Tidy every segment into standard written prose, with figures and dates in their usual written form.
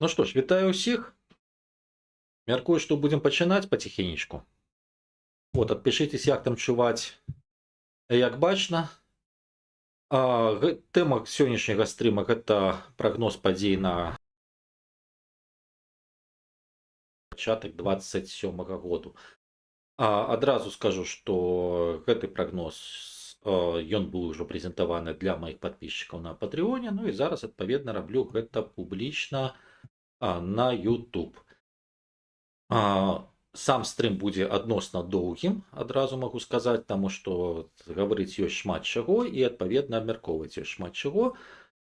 Ну что ж, вітаю ўсіх. Мяркую, што будзем пачынаць паціхенечку. Адпішыцесь, як там чуваць, як бачна. Тэма сённяшняга стрыма гэта прагноз падзей на пачатак 27-го году. Адразу скажу, што гэты прагноз ён быў ужо прэзентаваны для маіх падпісчыкаў на Патрыёне. Ну і зараз адпаведна раблю гэта публічна на YouTube. Сам стрым будзе адносна доўгім, адразу магу сказаць, таму што гаварыць ёсць шмат чаго і адпаведна абмяркоўваць ёсць шмат чаго.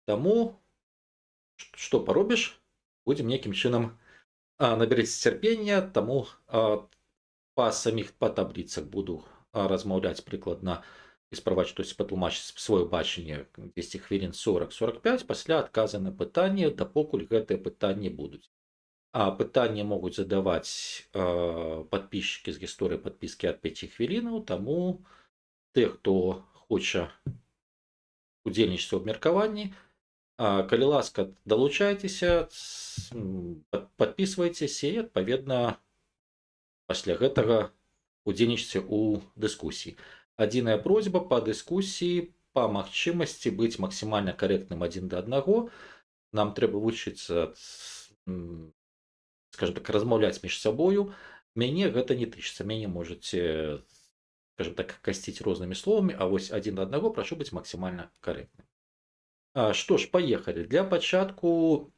Таму што паробіш, будзем нейкім чынам набярыць цярпення, таму па табліцах буду размаўляць прыкладна і спрабаваць штосьці патлумачыць сваё бачанне 10 хвілін 40-45, пасля адказы на пытанні, дапокуль гэтыя пытанні будуць. Пытанні могуць задаваць падпісчыкі з гісторыі падпіскі ад 5 хвілінаў, таму тых, хто хоча удзельнічаць у абмеркаванні, калі ласка, далучайцеся, падпісвайцеся і адпаведна пасля гэтага удзельнічайце ў дыскусіі. Адзіная просьба па дыскусіі па магчымасці быць максімальна карэктным адзін да аднаго. Нам трэба вучыцца, скажем так, размаўляць між сабою. Мяне гэта не тычыцца, мяне можаце, скажем так, касціць рознымі словамі, а вось адзін да аднаго прашу быць максімальна карэктным. Што ж, паехалі. Для пачатку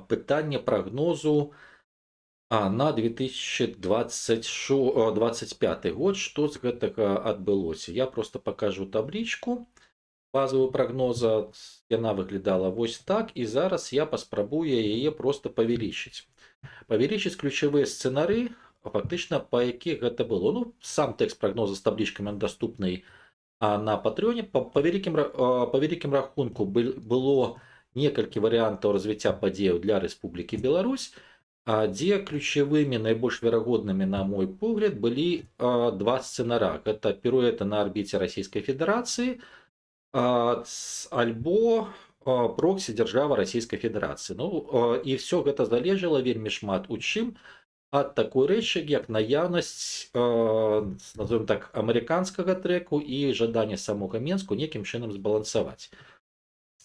пытанне прагнозу на 2025 год. Што з гэтага адбылося? Я просто пакажу таблічку базовую прогноза. Яна выглядала вось так, і зараз я паспрабую яе просто павялічыць. Павялічыць ключавыя сцэнары, фактычна па якіх гэта было. Ну, сам тэкст прагноза з таблічкамі даступны на Патрыёне. Па вялікім рахунку было некалькі варыянтаў развіцця падзеяў для Рэспублікі Беларусь, дзе ключавымі, найбольш верагоднымі, на мой погляд, былі два сцэнара. Гэта піруэты на арбіце Расійскай Федэрацыі альбо проксі дзяржава Расійскай Федэрацыі. Ну, і все гэта залежала вельмі шмат у чым ад такой рэчы, як наяўнасць, назовем так, амерыканскага трэку і жаданне самога Менску нейкім чынам збалансаваць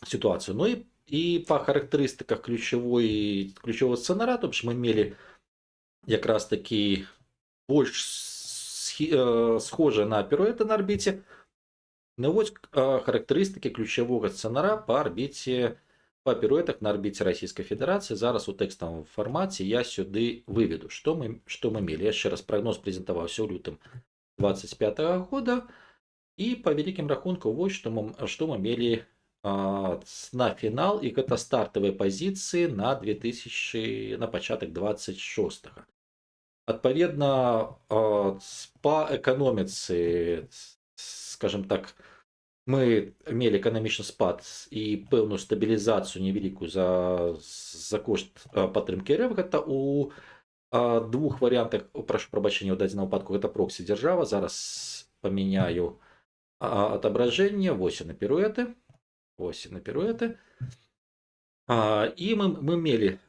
сітуацыю. Ну і па характарыстыках ключавого сцэнара, то мы мелі якраз такі больш схожа на піруэты на арбіце. Ну вось характарыстыкі ключавога сцэнара па арбіце, па піруэтах на арбіце Расійскай Федэрацыі. Зараз у тэкставым фармаце я сюды выведу, што мы мелі. Яшчэ раз, прагноз прэзентаваўся ў лютым 25 года, і па вялікім рахунку вось што мы мелі на фінал, і гэта стартавыя пазіцыі на пачатак 26-го. Адпаведна, па эканоміцы, скажем так, мы мелі эканамічны спад і пэўную стабілізацыю невялікую за кошт падтрымкі РФ. Гэта у двух варыянтах, прашу прабачэння, у дадзеным выпадку гэта проксі дзяржава. Зараз памяняю адабражэнне. Вось на піруэты. І мы мелі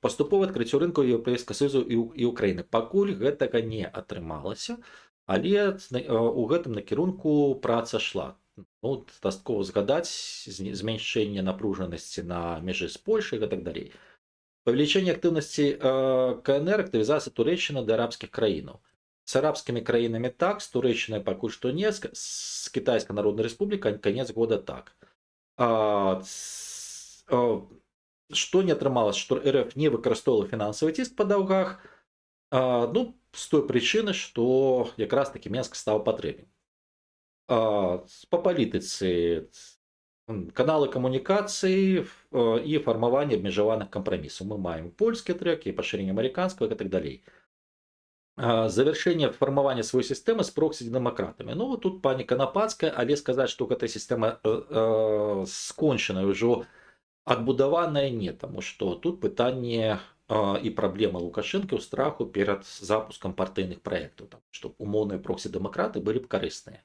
паступовае адкрыццё рынку Еўрапейскага Саюзу і Украіны. Пакуль гэтага не атрымалася, але у гэтым накірунку праца шла. Ну, дастаткова згадаць змяншэнне напружанасці на мяжы з Польшай і так далей. Павелічэнне актыўнасці КНР, актывізацыя Турэччыны да арабскіх краінаў. С арабскімі краінамі так, з Турэччынай пакуль што не, з Кітайскай Народнай Рэспублікай канец года так. Што не атрымалася, што РФ не выкарыстоўвала фінансавы ціск па даўгах, ну, з той прычыны, што якраз такі Менск стаў патрэбен. Па палітыцы, каналы камунікацыі і фармаванне абмежаваных кампрамісаў. Мы маем польскі трэк і пашырэнне амерыканскага і так далей. Завяршэнне фармавання сваёй сістэмы з проксі-дэмакратамі. Ну, тут пані Канапацкая, але сказаць, што гэтая сістэма скончаная, ўжо адбудаваная, не, таму што тут пытанне і праблема Лукашэнкі ў страху перад запускам партыйных праектаў, што умоўныя проксі-дэмакраты былі б карысныя.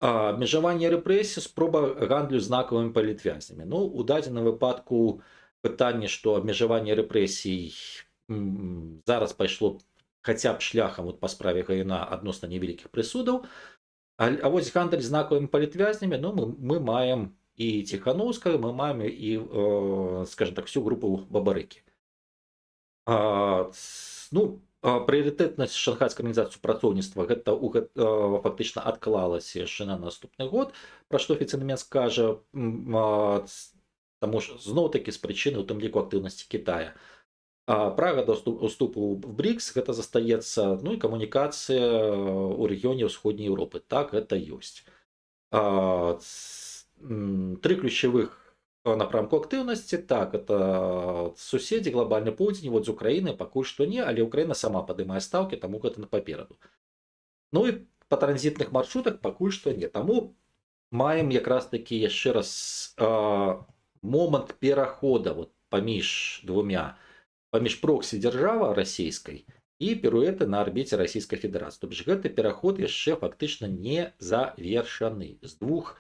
Абмежаванне рэпрэсій, спроба гандлю знакавымі палітвязнямі. Ну, у дадзеным выпадку пытанне, што абмежаванне рэпрэсій зараз пайшло хаця б шляхам па справе Гайна адносна невялікіх прысудаў. А вось гандаль знакавымі палітвязнямі, ну, мы маем і Ціханаўскага, мы маем і, скажем так, всю групу Бабарыкі. Ну, прыярытэтнасць шанхайскай арганізацыі супрацоўніцтва гэта фактычна адклалася яшчэ на наступны год, пра што афіцыйны Менск кажа, таму ж зноў-такі з прычыны, у тым ліку актыўнасці Кітая. Прага да ўступу в БРИКС гэта застаецца, ну і камунікацыя ў рэгіёне ўсходняй Еўропы. Так, гэта ёсць. Тры ключавых напрамку актыўнасці, так, это суседзі, глобальны поўдзень, вот з Украіны пакуль што не, але Украіна сама падымае стаўкі, таму гэта напапераду. Ну і па транзітных маршрутах пакуль што не. Таму маем якраз такі яшчэ раз момант перахода вот паміж проксі дзяржава расійскай і піруэты на арбіце Расійскай Федэрацыі. То бишь гэты пераход яшчэ фактычна не завершаны з двух,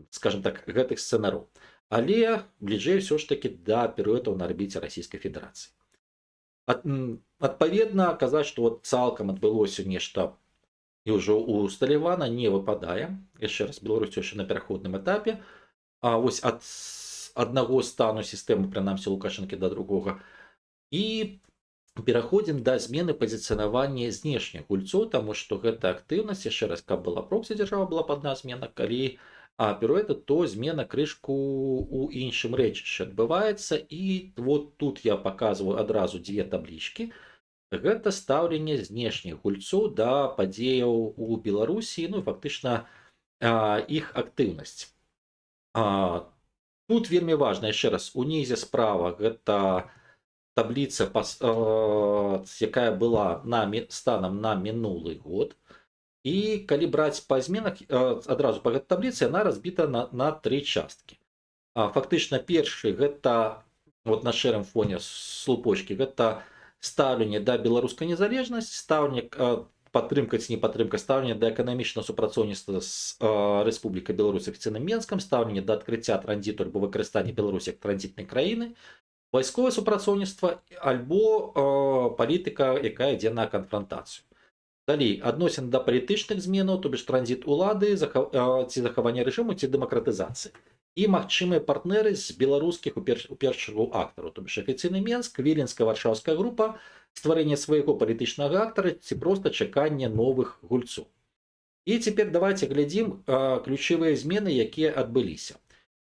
скажем так, гэтых сцэнараў. Але бліжэй ўсё ж такі да піруэтаў на арбіце Расійскай Федэрацыі. Адпаведна, казаць, што вот цалкам адбылося нешта і ўжо ў Сталівана не выпадае. Яшчэ раз, Беларусь яшчэ на пераходным этапе. Вось ад аднаго стану сістэмы, прынамсі Лукашэнкі, да другога. І пераходзім да змены пазіцыянавання знешніх гульцоў, таму што гэта актыўнасць, яшчэ раз, каб была проксі дзяржава, была б адна змена, калі піруэты, то змена крышку ў іншым рэчышчы адбываецца. І вот тут я паказваю адразу дзве таблічкі. Гэта стаўленне знешніх гульцоў да падзеяў у Беларусі, ну і фактычна іх актыўнасць. Тут вельмі важна, яшчэ раз, унізе справа гэта табліца, якая была станам на мінулы год. І калі браць па зменах, адразу па гэтай табліцы, яна разбіта на тры часткі. Фактычна першы гэта, вот на шэрым фоне слупочкі, гэта стаўленне да беларускай незалежнасці, стаўленне падтрымка ці не падтрымка, стаўленне да эканамічнага супрацоўніцтва з Рэспублікай Беларусь афіцыйным Менскам, стаўленне да адкрыцця транзіту альбо выкарыстання Беларусі як транзітнай краіны, вайсковае супрацоўніцтва альбо палітыка, якая ідзе на канфрантацыю. Далей, адносіны да палітычных зменаў, то бишь транзіт улады, ці захаванне рэжыму, ці дэмакратызацыі. І магчымыя партнеры з беларускіх у першую чаргу актараў, то бишь афіцыйны Менск, Віленская варшаўская група, стварэнне свайго палітычнага актара ці проста чаканне новых гульцоў. І цяпер давайте глядзім ключавыя змены, якія адбыліся.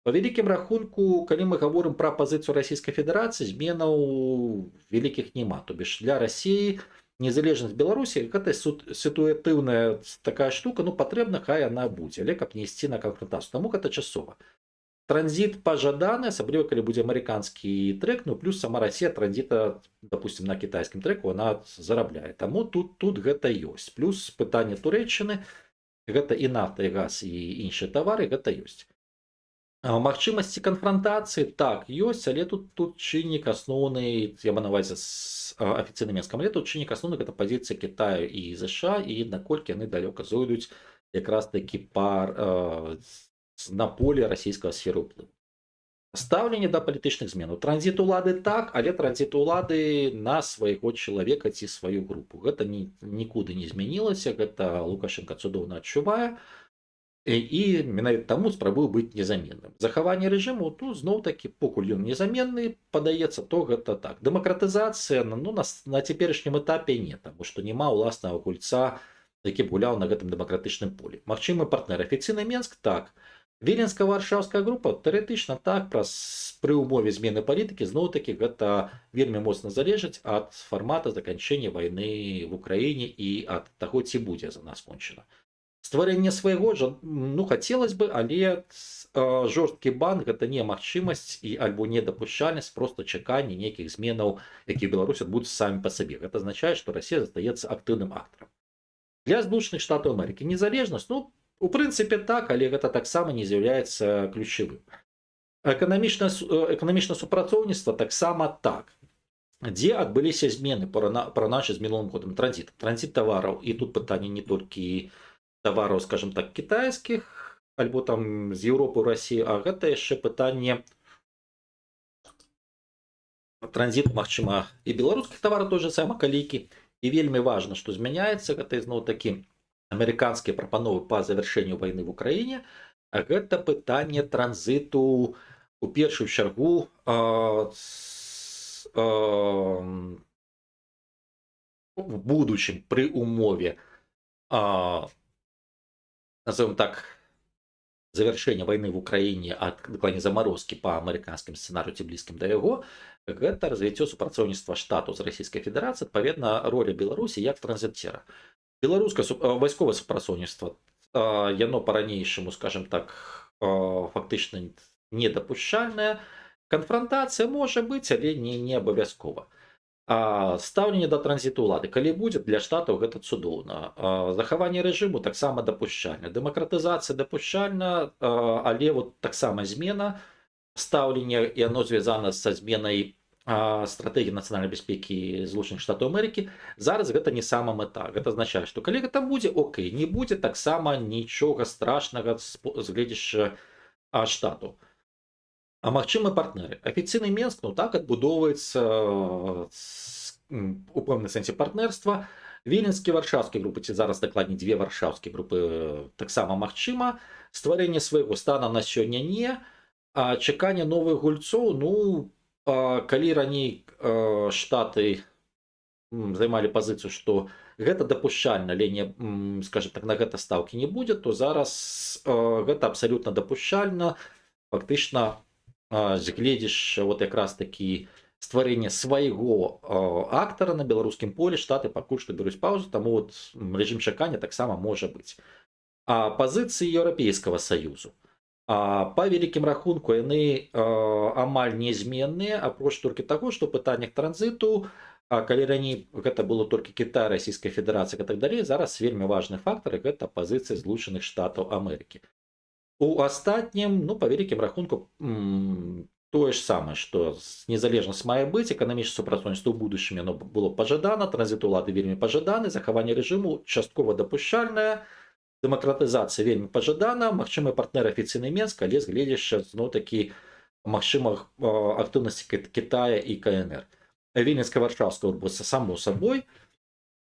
Па вялікім рахунку, калі мы гаворым пра пазіцыю Расійскай Федэрацыі, зменаў вялікіх няма. То бишь для Расіі незалежнасць Беларусі гэта сітуатыўная такая штука, ну патрэбна, хай яна будзе, але каб не ісці на канфрантацыю. Таму гэта часова. Транзіт пажаданы, асабліва калі будзе амерыканскі трэк, ну плюс сама Расія транзіта, допустим, на кітайскім трэку она зарабляе. Таму тут гэта ёсць. Плюс пытанне Турэччыны, гэта і нафта, і газ, і іншыя тавары, гэта ёсць. Магчымасці канфрантацыі, так, ёсць, але тут чыннік асноўны, я маю на ўвазе з афіцыйным Менскам, але тут чыннік асноўны гэта пазіцыя Кітаю і ЗША, і наколькі яны далёка зойдуць якраз такі на поле расійскага сферы ўплыву. Стаўленне да палітычных зменаў. Транзіт улады так, але транзіт улады на свайго чалавека ці сваю групу. Гэта нікуды не змянілася, гэта Лукашенко цудоўна адчувае. І менавіта таму спрабую быць незаменным. Захаванне рэжыму, тут зноў-такі, покуль ён незаменны, падаецца, то гэта так. Дэмакратызацыя, ну, на цяперашнім этапе не, таму што няма ўласнага гульца, які б гуляў на гэтым дэмакратычным полі. Магчымы партнер афіцыйны Менск, так. Віленская варшаўская група, тэарэтычна так, пры ўмове змены палітыкі, зноў-такі гэта вельмі моцна залежыць ад фармата заканчэння вайны в Украіне і ад таго, ці будзе за нас кончана. Стварэнне свайго, ну, хацелось бы, але жорсткі бан гэта не магчымасць і альбо недапушчальнасць, проста чаканне нейкіх зменаў, якія Беларусь адбудуцца самі па сабе. Гэта азначае, што Расія застаецца актыўным актарам. Для Злучаных Штатаў Амерыкі незалежнасць, ну, у прынцыпе так, але гэта таксама не з'яўляецца ключавым. Эканамічнае супрацоўніцтва таксама так. Дзе адбыліся змены параўнаўчы з мінулым годам? Транзіт тавараў, і тут пытанне не толькі тавараў, скажем так, кітайскіх, альбо там з Еўропы ў Расію, а гэта яшчэ пытанне транзіту, магчыма, і беларускіх тавараў, той же сама калійкі. І вельмі важна, што змяняецца, гэта ізноў такі амерыканскія прапановы па завяршэнню вайны в Украіне, а гэта пытанне транзіту у першую чаргу в будучым пры умове, назовем так, завяршэння вайны в Украіне, ад дакладней замарозкі па амерыканскім сцэнарыю ці блізкім да яго, гэта развіццё супрацоўніцтва штату з Расійскай Федэрацыі, адпаведна роля Беларусі як транзіцера. Беларускае вайсковае супрацоўніцтва, яно па-ранейшаму, скажем так, фактычна недапушчальнае. Канфрантацыя можа быць, але не абавязкова. Стаўленне да транзіту ўлады, калі будзе, для штатаў гэта цудоўна. Захаванне рэжыму таксама дапушчальна. Дэмакратызацыя дапушчальна, але вот таксама змена стаўлення, і оно звязана са зменай стратэгіі нацыянальнай бяспекі Злучаных Штатаў Амерыкі. Зараз гэта не сама мэта. Гэта азначае, што калі гэта будзе, окей, не будзе таксама нічога страшнага з гледзяча штату. А магчымы партнеры. Афіцыйны Менск, ну так, адбудоўваецца у пэўным сэнсе партнерства. Віленскі, варшаўскі групы, ці зараз дакладней дзве варшаўскія групы, таксама магчыма. Стварэнне свайго стана на сёння не. А чаканне новых гульцоў, ну, калі раней штаты займалі пазіцыю, што гэта дапушчальна, але не, скажем так, на гэта стаўкі не будзе, то зараз гэта абсалютна дапушчальна. Фактычна, гледзяш вот якраз такі стварэнне свайго актара на беларускім полі, штаты пакуль што бяруць паўзу, таму вот рэжым чакання таксама можа быць. Пазіцыі Еўрапейскага Саюзу. Па вялікім рахунку яны амаль незменныя, апроч толькі таго, што ў пытаннях транзіту, калі раней гэта было толькі Кітай, Расійская Федэрацыя і так далей, зараз вельмі важны фактар, гэта пазіцыя Злучаных Штатаў Амерыкі. У астатнім, ну, па вялікім рахунку, тое ж самае, што незалежнасць мае быць, эканамічнае супрацоўніцтва ў будучым яно было пажадана, транзіт улады вельмі пажаданы, захаванне рэжыму часткова дапушчальнае, дэмакратызацыя вельмі пажадана, магчымы партнер афіцыйны Менск, але згледзяшча зноў-такі магчымых актыўнасці Кітая і КНР. Віленска-варшаўская адбудзецца само сабой.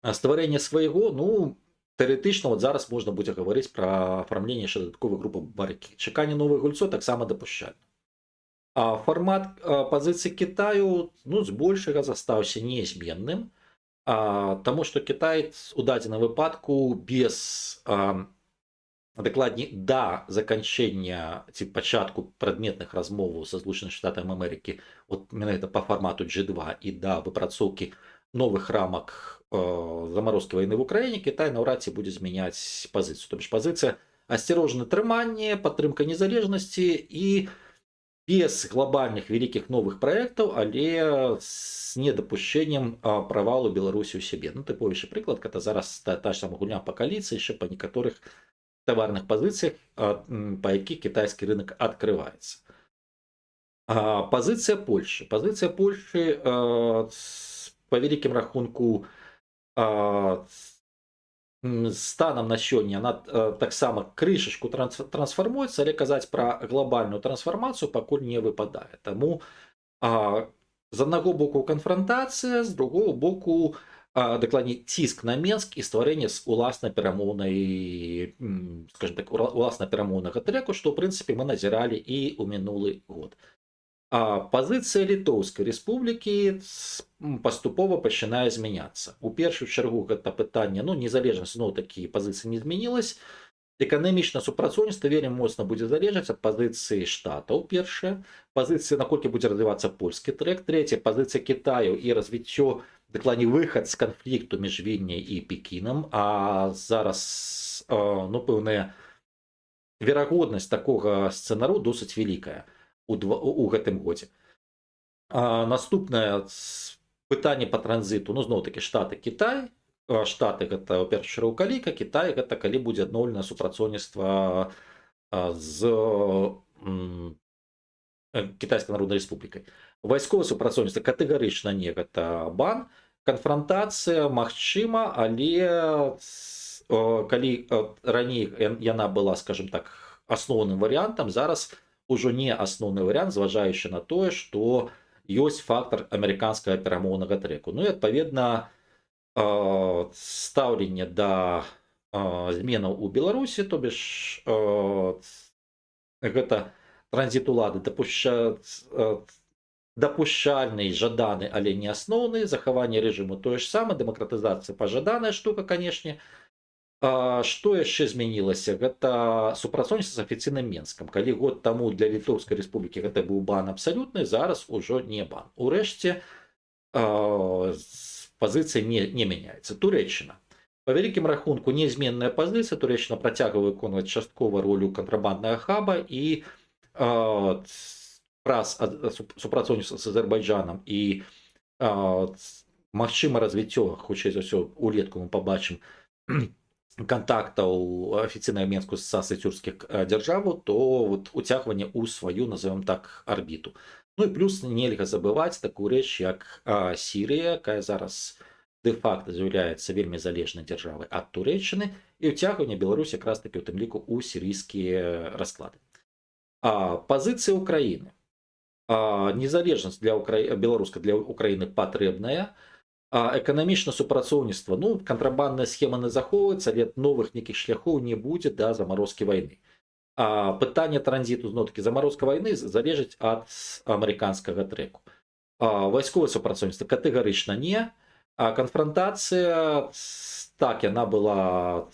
Стварэнне свайго, ну, тэарэтычна вот зараз можна будзе гаварыць пра афармленне яшчэ дадатковых групаў барыкі. Чаканне новых гульцоў таксама дапушчальна. Фармат пазіцыі Кітаю, ну, збольшага застаўся незменным, таму што Кітай у дадзеным выпадку без, дакладней, да заканчэння ці пачатку прадметных размоваў са Злучаных Штатамі Амерыкі, вот менавіта па фармату G2 і да выпрацоўкі новых рамак замарозкі вайны в Украіне, Кітай наўрад ці будзе змяняць пазіцыю. То бишь пазіцыя асцярожнае трыманне, падтрымка незалежнасці і без глобальных вялікіх новых праектаў, але з недапушчэннем правалу Беларусі ў сябе. Ну, тыповейшы прыклад, гэта зараз та ж самая гульня па кааліцыі, яшчэ па некаторых таварных пазіцыях, па якіх кітайскі рынок адкрываецца. Пазіцыя Польшы. Пазіцыя Польшы па вялікім рахунку станам на сёння она таксама крышачку трансфармуецца, але казаць пра глобальную трансфармацыю пакуль не выпадае. Таму з аднаго боку канфрантацыя, з другого боку дакладней ціск на Менск і стварэнне з уласнай перамоўнай, скажем так, уласна перамоўнага трэку, што ў прынцыпе мы назіралі і ў мінулы год. Пазіцыя Літоўскай рэспублікі паступова пачынае змяняцца. У першую чаргу гэта пытанне, ну, незалежнасць, зноў-такі пазіцыя не змянілась. Эканамічнае супрацоўніцтва вельмі моцна будзе залежаць ад пазіцыі штатаў, першая. Пазіцыя, наколькі будзе развівацца польскі трэк. Трэцяя, пазіцыя Кітаю і развіццё, дакладней, выхад з канфлікту між Вільняй і Пекінам. А зараз, ну, пэўная верагоднасць такога сцэнару досыць вялікая у гэтым годзе. Наступнае пытанне па транзіту, ну, зноў-такі штаты, Кітай. Штаты гэта ў першую чаргу калійка, Кітай гэта калі будзе адноўлена супрацоўніцтва з Кітайскай Народнай Рэспублікай. Вайсковае супрацоўніцтва катэгарычна не, гэта бан. Канфрантацыя магчыма, але калі раней яна была, скажем так, асноўным варыянтам зараз ужо не асноўны варыянт, зважаючы на тое, што ёсць фактор амерыканскага перамоўнага трэку. Ну і адпаведна стаўленне да зменаў у Беларусі, то бишь гэта транзіт улады дапушчальны, жаданы, але не асноўны, захаванне рэжыму тое ж самае, дэмакратызацыя пажаданая штука, канешне. Што яшчэ змянілася? Гэта супрацоўніцтва з афіцыйным Менскам. Калі год таму для Літоўскай рэспублікі гэта быў бан абсалютны, зараз ужо не бан. Урэшце пазіцыя не мяняецца. Турэччына. Па вялікім рахунку нязменная пазіцыя. Турэччына працягвае выконваць часткова ролю кантрабанднага хаба і праз супрацоўніцтва з Азербайджанам і магчыма развіццё, хутчэй за ўсё, улетку мы пабачым контактаў афіцыйнага Менску са сацюрскіх дзяржаваў, то вот уцягванне ў сваю, назовем так, арбіту. Ну і плюс нельга забываць такую рэч, як Сірыя, якая зараз дэ-факта з'яўляецца вельмі залежнай дзяржавай ад Турэччыны, і ўцягванне Беларусі якраз такі ў тым ліку ў сірыйскія расклады. Пазіцыя Украіны. Незалежнасць беларуска для Украіны патрэбная. Эканамічнае супрацоўніцтва, ну, кантрабандная схема не захоўваецца, але новых нейкіх шляхоў не будзе да замарозкі вайны. Пытанне транзіту, зноў-такі, замарозка вайны залежыць ад амерыканскага трэку. Вайсковае супрацоўніцтва катэгарычна не. Канфрантацыя, так, яна была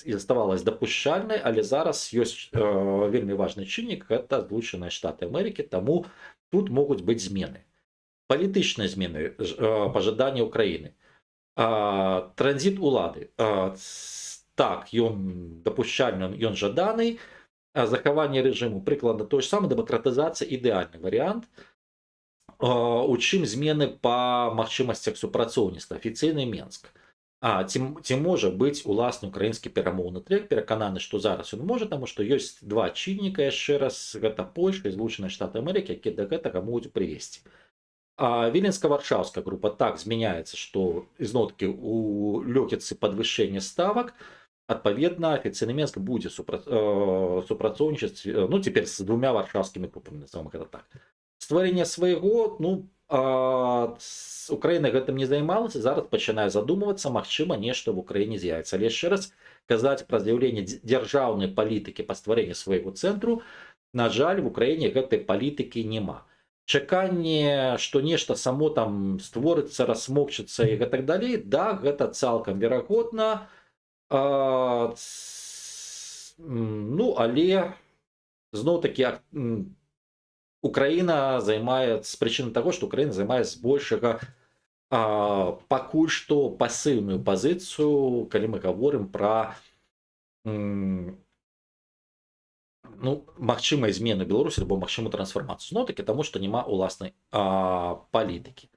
і заставалась дапушчальнай, але зараз ёсць вельмі важны чыннік, гэта Злучаныя Штаты Амерыкі, таму тут могуць быць змены. Палітычныя змены, пажаданні Украіны. Транзіт улады. Так, ён дапушчальны, ён жаданы. Захаванне рэжыму прыкладна тое ж самае, дэмакратызацыя ідэальны варыянт. У чым змены па магчымасцях супрацоўніцтва, афіцыйны Менск. Ці можа быць уласны украінскі перамоўны трэк? Перакананы, што зараз ён можа, таму што ёсць два чынніка, яшчэ раз, гэта Польшка і Злучаныя Штаты Амерыкі, якія да гэтага могуць прывесці. Віленска-Варшаўская група так змяняецца, што ізноў-такі у лёгіцы падвышэння ставак, адпаведна, афіцыйны Менск будзе супрацоўнічаць, ну, цяпер з двумя варшаўскімі групамі, назовем гэта так. Стварэнне свайго, ну, Украіна гэтым не займалася, зараз пачынае задумвацца, магчыма, нешта в Украіне з'явіцца. Але яшчэ раз казаць пра з'яўленне дзяржаўнай палітыкі па стварэнні свайго цэнтру, на жаль, в Украіне гэтай палітыкі няма. Чаканне, што нешта само там створыцца, расмокчыцца і гэтак далей, да, гэта цалкам верагодна. Ну, але зноў-такі Украіна займае, з прычыны таго, што Украіна займае збольшага пакуль што пасыўную пазіцыю, калі мы гаворым пра магчымыя змены Беларусі або магчымую трансфармацыю. Зноў-такі таму, што няма уласнай палітыкі.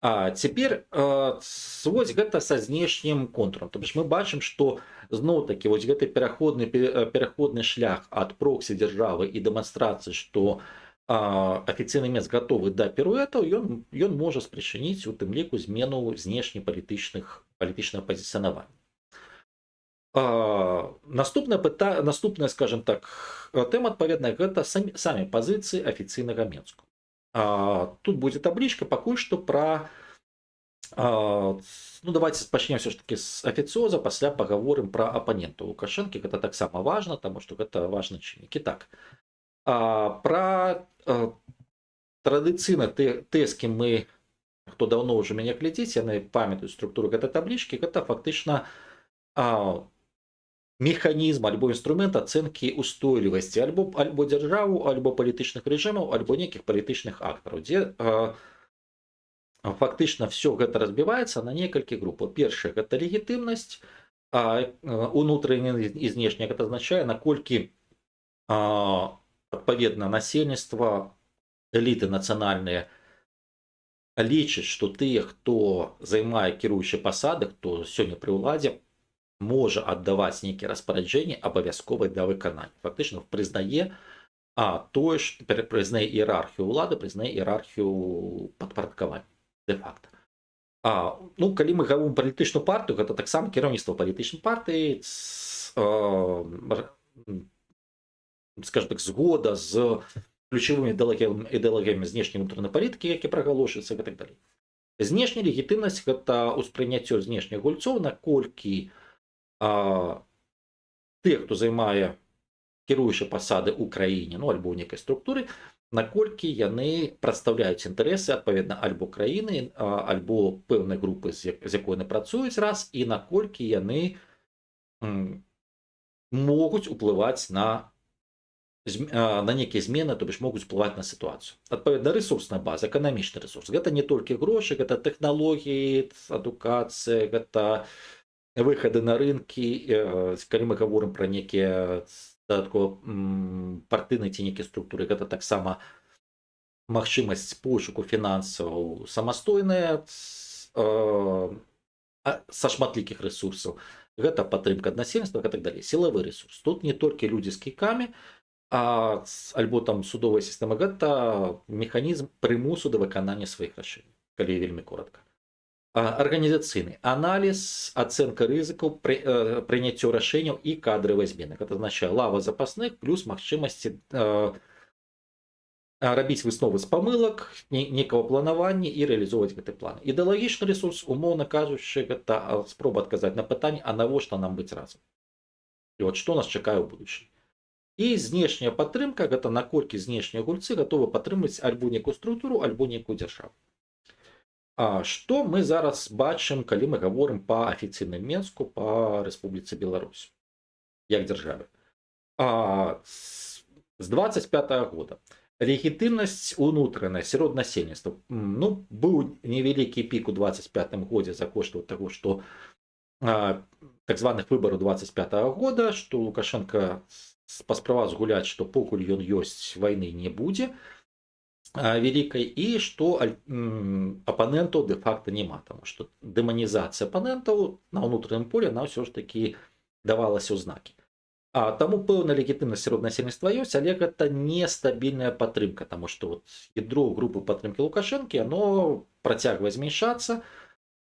Цяпер вось гэта са знешнім контурам. То бишь мы бачым, што зноў-такі вось гэты пераходны шлях ад проксі дзяржавы і дэманстрацыі, што афіцыйны Менск гатовы да піруэтаў, ён можа спрычыніць у тым ліку змену знешнепалітычнага пазіцыянавання. Наступная, скажем так, тэма адпаведная, гэта самі пазіцыі афіцыйнага Менску. Тут будзе таблічка пакуль што пра, ну, давайте пачнем все ж таки з афіцыоза, пасля пагаворым пра апанентаў Лукашэнкі. Гэта таксама важна, таму што гэта важны чыннік. І так, пра традыцыйна тыя, з кім мы, хто даўно ўжо мяне глядзіць, яны памятаюць структуру гэтай таблічкі, гэта фактычна механізм альбо інструмент ацэнкі устойлівасці альбо дзяржаву, альбо палітычных рэжымаў, альбо нейкіх палітычных актараў, дзе фактычна все гэта разбіваецца на некалькі групаў. Першае, гэта легітымнасць, унутраная і знешняя. Гэта азначае, наколькі адпаведна насельніцтва, эліты нацыянальныя лічаць, што тыя, хто займае кіруючыя пасады, хто сёння пры ўладзе, можа аддаваць нейкія распараджэнні абавязковыя для выканання. Фактычна прызнае тое, што прызнае іерархію ўлады, прызнае іерархію падпарадкавання дэ-факта. Ну, калі мы гаворым палітычную партыю, гэта таксама кіраўніцтва палітычнай партыі скажем так, згода з ключавымі ідэалагіямі знешняй унутранай палітыкі, які прагалошваюцца і так далей. Знешняя легітымнасць гэта ўспрыняццё знешніх гульцоў, наколькі тых, хто займае кіруючыя пасады ў краіне, ну альбо ў нейкай структуры, наколькі яны прадстаўляюць інтарэсы адпаведна альбо краіны, альбо пэўнай групы, з якой яны працуюць, раз, і наколькі яны могуць уплываць на нейкія змены, то бишь могуць уплываць на сітуацыю. Адпаведна, рэсурсная база, эканамічны рэсурс. Гэта не толькі грошы, гэта тэхналогіі, адукацыя, гэта выхады на рынкі, калі мы гаворым пра нейкія дадаткова партыйныя ці нейкія структуры, гэта таксама магчымасць пошуку фінансаў самастойная са шматлікіх рэсурсаў. Гэта падтрымка ад насельніцтва і так далей. Сілавы рэсурс. Тут не толькі людзі з кійкамі, альбо там судовая сістэма, гэта механізм прымусу да выканання сваіх рашэнняў, калі вельмі коротка. Арганізацыйны аналіз, ацэнка рызыкаў, прыняццё рашэнняў і кадравыя змены. Гэта азначае лава запасных плюс магчымасці рабіць высновы з памылак, нейкага планавання і рэалізоўваць гэты план. Ідэалагічны рэсурс, умоўна кажучы, гэта спроба адказаць на пытанне, а навошта нам быць разам? І от што нас чакае ў будучыні. І знешняя падтрымка, гэта наколькі знешнія гульцы гатовы падтрымаць альбо нейкую структуру, альбо нейкую дзяржаву. Што мы зараз бачым, калі мы гаворым па афіцыйным Менску, па Рэспубліцы Беларусь, як дзяржаве? З 25-го года легітымнасць унутраная сярод насельніцтва, ну, быў невялікі пік у 25-м годзе за кошт таго, што так званых выбараў 25-го года, што Лукашенко паспрабаваў згуляць, што покуль ён ёсць, вайны не будзе вялікай, і што апанентаў дэ-факта няма, таму што дэманізацыя апанентаў на ўнутраным поле, она ўсё ж такі давалася ў знакі. Таму пэўная легітымнасць сярод насельніцтва ёсць, але гэта нестабільная падтрымка, таму што ядро групы падтрымкі Лукашэнкі, оно працягвае змяншацца,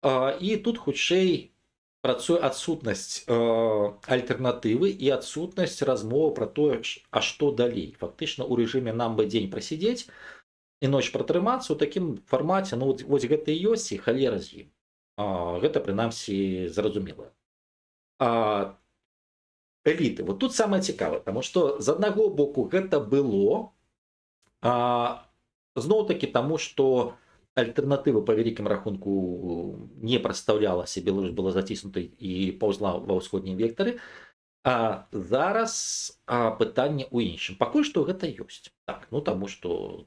і тут хутчэй працуе адсутнасць альтэрнатывы і адсутнасць размовы пра тое, а што далей. Фактычна ў рэжыме нам бы дзень прасідзець і ноч пратрымацца ў такім фармаце, ну вось гэта і ёсць, і халера з ім. Гэта прынамсі зразумела. Эліты. Вот тут самае цікавае, таму што з аднаго боку гэта было зноў-такі таму, што альтэрнатыва па вялікім рахунку не прадстаўлялася, Беларусь была заціснутай і паўзла ва ўсходнім вектары. Зараз пытанне ў іншым. Пакуль што гэта ёсць. Так, ну таму што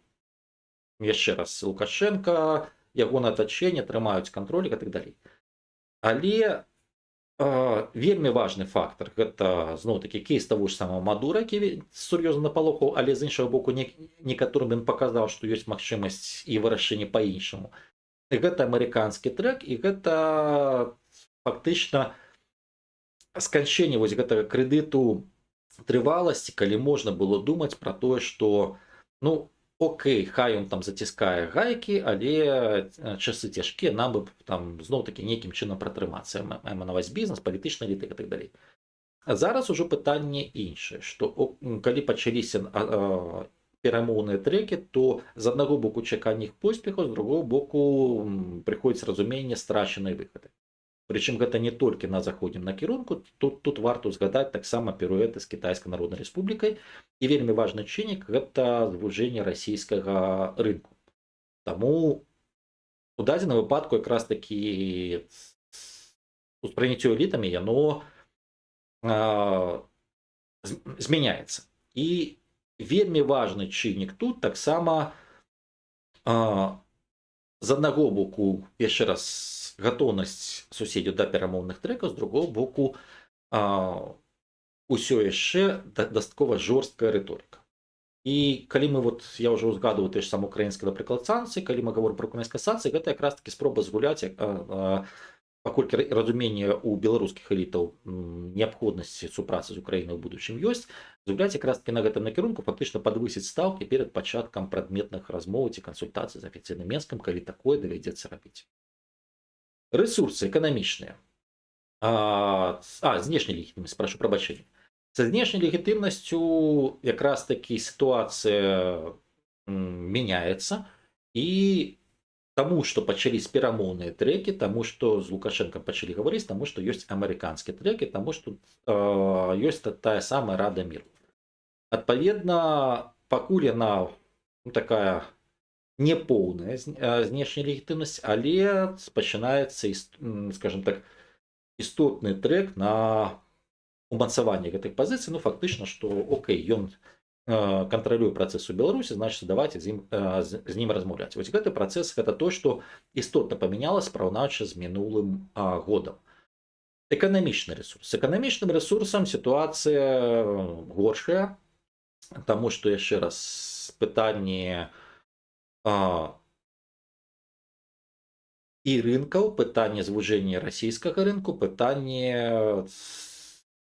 яшчэ раз Лукашенко, ягонае атачэнне трымаюць кантроль і так далей. Але вельмі важны фактор, гэта зноў-такі кейс таго ж самого Мадура, які сур'ёзна напалохаў, але з іншага боку некаторым ён паказаў, што ёсць магчымасць і вырашэнне па-іншаму. Гэта амерыканскі трэк, і гэта фактычна сканчэнне вось гэтага крэдыту трываласці, калі можна было думаць пра тое, што ну окей, хай ён там заціскае гайкі, але часы цяжкія, нам бы там зноў-такі нейкім чынам пратрымацца. Маем на ўвазе бізнес, палітычны эліты і так далей. Зараз ужо пытанне іншае, што калі пачаліся перамоўныя трэкі, то з аднаго боку чаканне іх поспехаў, з другого боку прыходзіць разуменне страчанай выгады. Прычым гэта не толькі на заходнім накірунку, тут варта ўзгадаць таксама піруэты з Кітайскай Народнай Рэспублікай, і вельмі важны чыннік гэта звужэнне расійскага рынку. Таму у дадзеным выпадку якраз такі успрыняццё элітамі яно змяняецца. І вельмі важны чыннік тут таксама з аднаго боку, яшчэ раз, гатоўнасць суседзяў да перамоўных трэкаў, з другого боку ўсё яшчэ дастаткова жорсткая рыторыка. І калі мы, вот я ўжо ўзгадваў тыя ж самыя украінскія, напрыклад, санкцыі, калі мы гаворым пра украінскія санкцыі, гэта якраз такі спроба згуляць, паколькі разуменне ў беларускіх элітаў неабходнасці супрацы з Украінай у будучым ёсць, згуляць якраз такі на гэтым накірунку, фактычна падвысіць стаўкі перад пачаткам прадметных размоў ці кансультацый з афіцыйным Менскам, калі такое давядзецца рабіць. Рэсурсы эканамічныя. Знешняя легітымнасць, прашу прабачэння. Са знешняй легітымнасцю якраз такі сітуацыя мяняецца, і таму што пачались перамоўныя трэкі, таму што з Лукашэнкам пачалі гаварыць, таму што ёсць амерыканскія трэкі, таму што ёсць тая самая Рада міру. Адпаведна, пакуль яна такая непоўная знешняя легітымнасць, але пачынаецца, скажем так, істотны трэк на умацаванне гэтых пазіцый. Ну фактычна, што окей, ён кантралюе працэс у Беларусі, значыць давайте з ім размаўляць. Вось гэты працэс, гэта то, што істотна памянялася параўнаючы з мінулым годам. Эканамічны рэсурс. З эканамічным рэсурсам сітуацыя горшая, таму што яшчэ раз пытанне і рынкаў, пытанне звужэння расійскага рынку, пытанне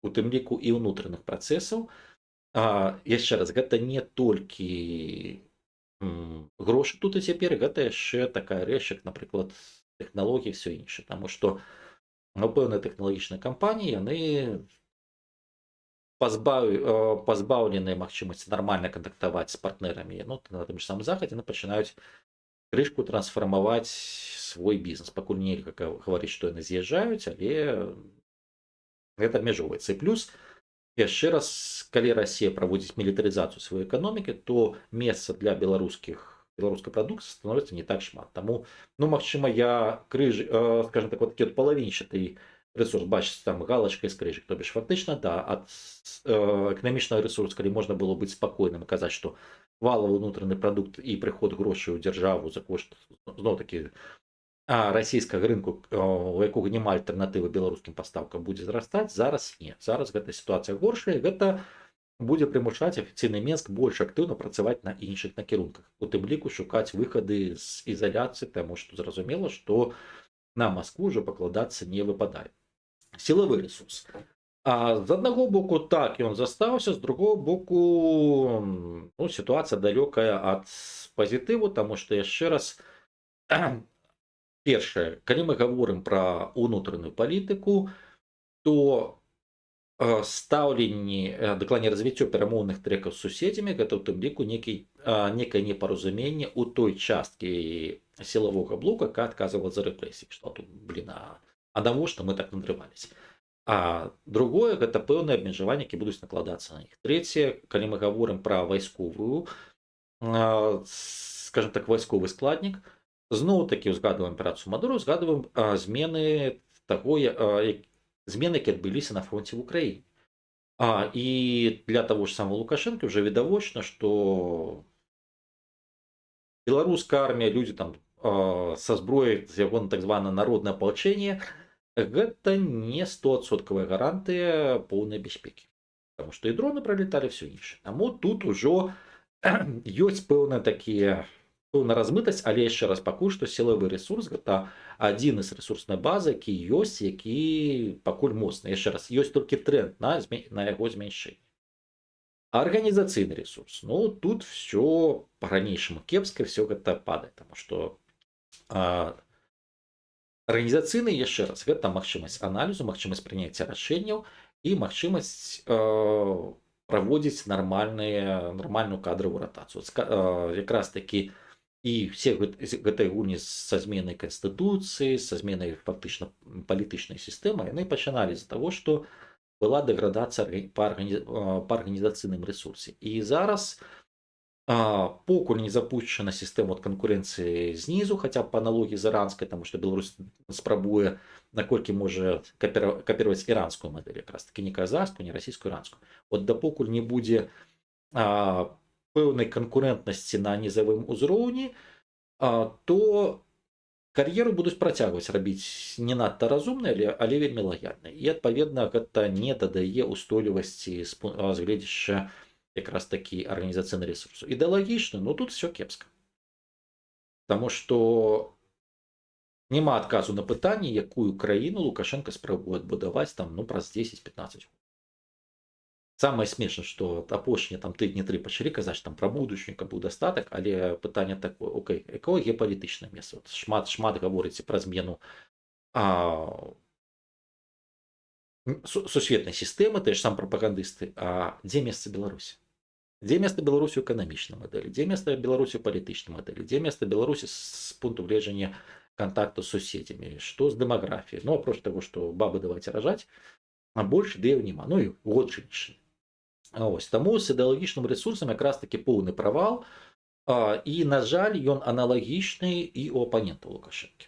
у тым ліку і ўнутраных працэсаў. Яшчэ раз, гэта не толькі грошы тут і цяпер, гэта яшчэ такая рэч, як, напрыклад, тэхналогіі, все іншае, таму што пэўныя тэхналагічныя кампаніі, яны пазбаўленыя магчымасці нармальна кантактаваць з партнерамі, ну, на тым же самым захадзе, яны пачынаюць крышку трансфармаваць свой бізнес. Пакуль нельга гаварыць, што яны з'язджаюць, але гэта абмяжоўваецца. І плюс, яшчэ раз, калі Расія праводзіць мілітарызацыю сваёй эканомікі, то месца для беларускай прадукцыі становіцца не так шмат. Таму, ну, магчыма, я скажем так, вот такі палавінчаты рэсурс бачыць там галачкай з крыжык, то бишь фактычна, да, ад эканамічнага рэсурсу, калі можна было быць спакойным і казаць, што валавы ўнутраны прадукт і прыход грошай у дзяржаву за кошт, зноў-такі, расійскага рынку, у якога няма альтэрнатывы беларускім пастаўкам, будзе зрастаць, зараз не. Зараз гэта сітуацыя горшая, гэта будзе прымушаць афіцыйны Менск больш актыўна працаваць на іншых накірунках, у тым ліку шукаць выхады з ізаляцыі, таму што зразумела, што на Маскву ўжо пакладацца не выпадае. Сілавы рэсурс. З аднаго боку, так, ён застаўся, з другого боку, ну, сітуацыя далёкая ад пазітыву, таму што яшчэ раз, першае, калі мы гаворым пра ўнутраную палітыку, то стаўленне, дакладней развіццё перамоўных трэкаў з суседзямі, гэта ў тым ліку некае непаразуменне ў той часткі сілавога блока, якая адказвала за рэпрэсіі, што тут, навошта мы так надрываліся. Другое, гэта пэўныя абмежаванні, які будуць накладацца на іх. Трэцяе, калі мы гаворым пра вайсковую, скажем так, вайсковы складнік, зноў-такі узгадваем аперацыю Мадура, узгадваем змены, які адбыліся на фронце в Украіне. І для таго ж самого Лукашэнка ўжо відавочна, што беларуская армія, людзі там са зброяй, з яго так званае народнае апалчэнне, гэта не 100% гарантыя поўнай бяспекі. Таму што і дроны пралеталі, все іншае. Таму тут ужо ёсць пэўныя такія, пэўна размытасць, але яшчэ раз, пакуль што сілавы рэсурс гэта адзін з рэсурснай базы, які ёсць, які пакуль моцны. Яшчэ раз, ёсць толькі тренд на яго змяншэнне. Арганізацыйны рэсурс. Ну, тут все па-ранейшаму кепска, все гэта падае, таму што арганізацыйны, яшчэ раз, гэта магчымасць аналізу, магчымасць прыняцця рашэнняў і магчымасць праводзіць нармальную кадравую ратацыю. Якраз такі і все гэтай гульні са зменай канстытуцыі, са зменай фактычна палітычнай сістэмы, яны пачыналі з-за таго, што была дэградацыя па арганізацыйным рэсурсе. І зараз, покуль не запущена сістэма канкурэнцыі знізу, хаця б па аналогіі з іранскай, таму што Беларусь спрабуе, наколькі можа капіраваць іранскую мадэль, якраз такі не казахскую, не расійскую, іранскую. От дапокуль не будзе пэўнай канкурэнтнасці на нізавым узроўні, то кар'еру будуць працягваць рабіць не надта разумна, але вельмі лагальна. І адпаведна гэта не дадае устойлівасці з гледзяча якраз такі арганізацыйны рэсурсу. Ідэалагічна, ну тут все кепска. Таму што няма адказу на пытанне, якую краіну Лукашенко спрабуе адбудаваць там, ну, праз 10-15 год. Самае смешнае, што апошнія там тыдні 3 пачалі казаць там пра будучыню, каб быў дастатак, але пытанне такое, окей, якое геапалітычнае месца? Шмат гаворыце пра змену сусветнай сістэмы, тыя ж сам прапагандысты, а дзе месца Беларусі? Дзе месца Беларусі ў эканамічнай мадэлі, дзе месца Беларусі ў палітычнай мадэлі, дзе месца Беларусі з пункту гледжання кантакту з суседзямі, што з дэмаграфіяй, ну апроч таго, што бабы давайце ражаць, а больш ідэяў няма, ну і год іншыя. Ось таму з ідэалагічным рэсурсам якраз такі поўны правал, і на жаль ён аналагічны і ў апанентаў Лукашэнкі.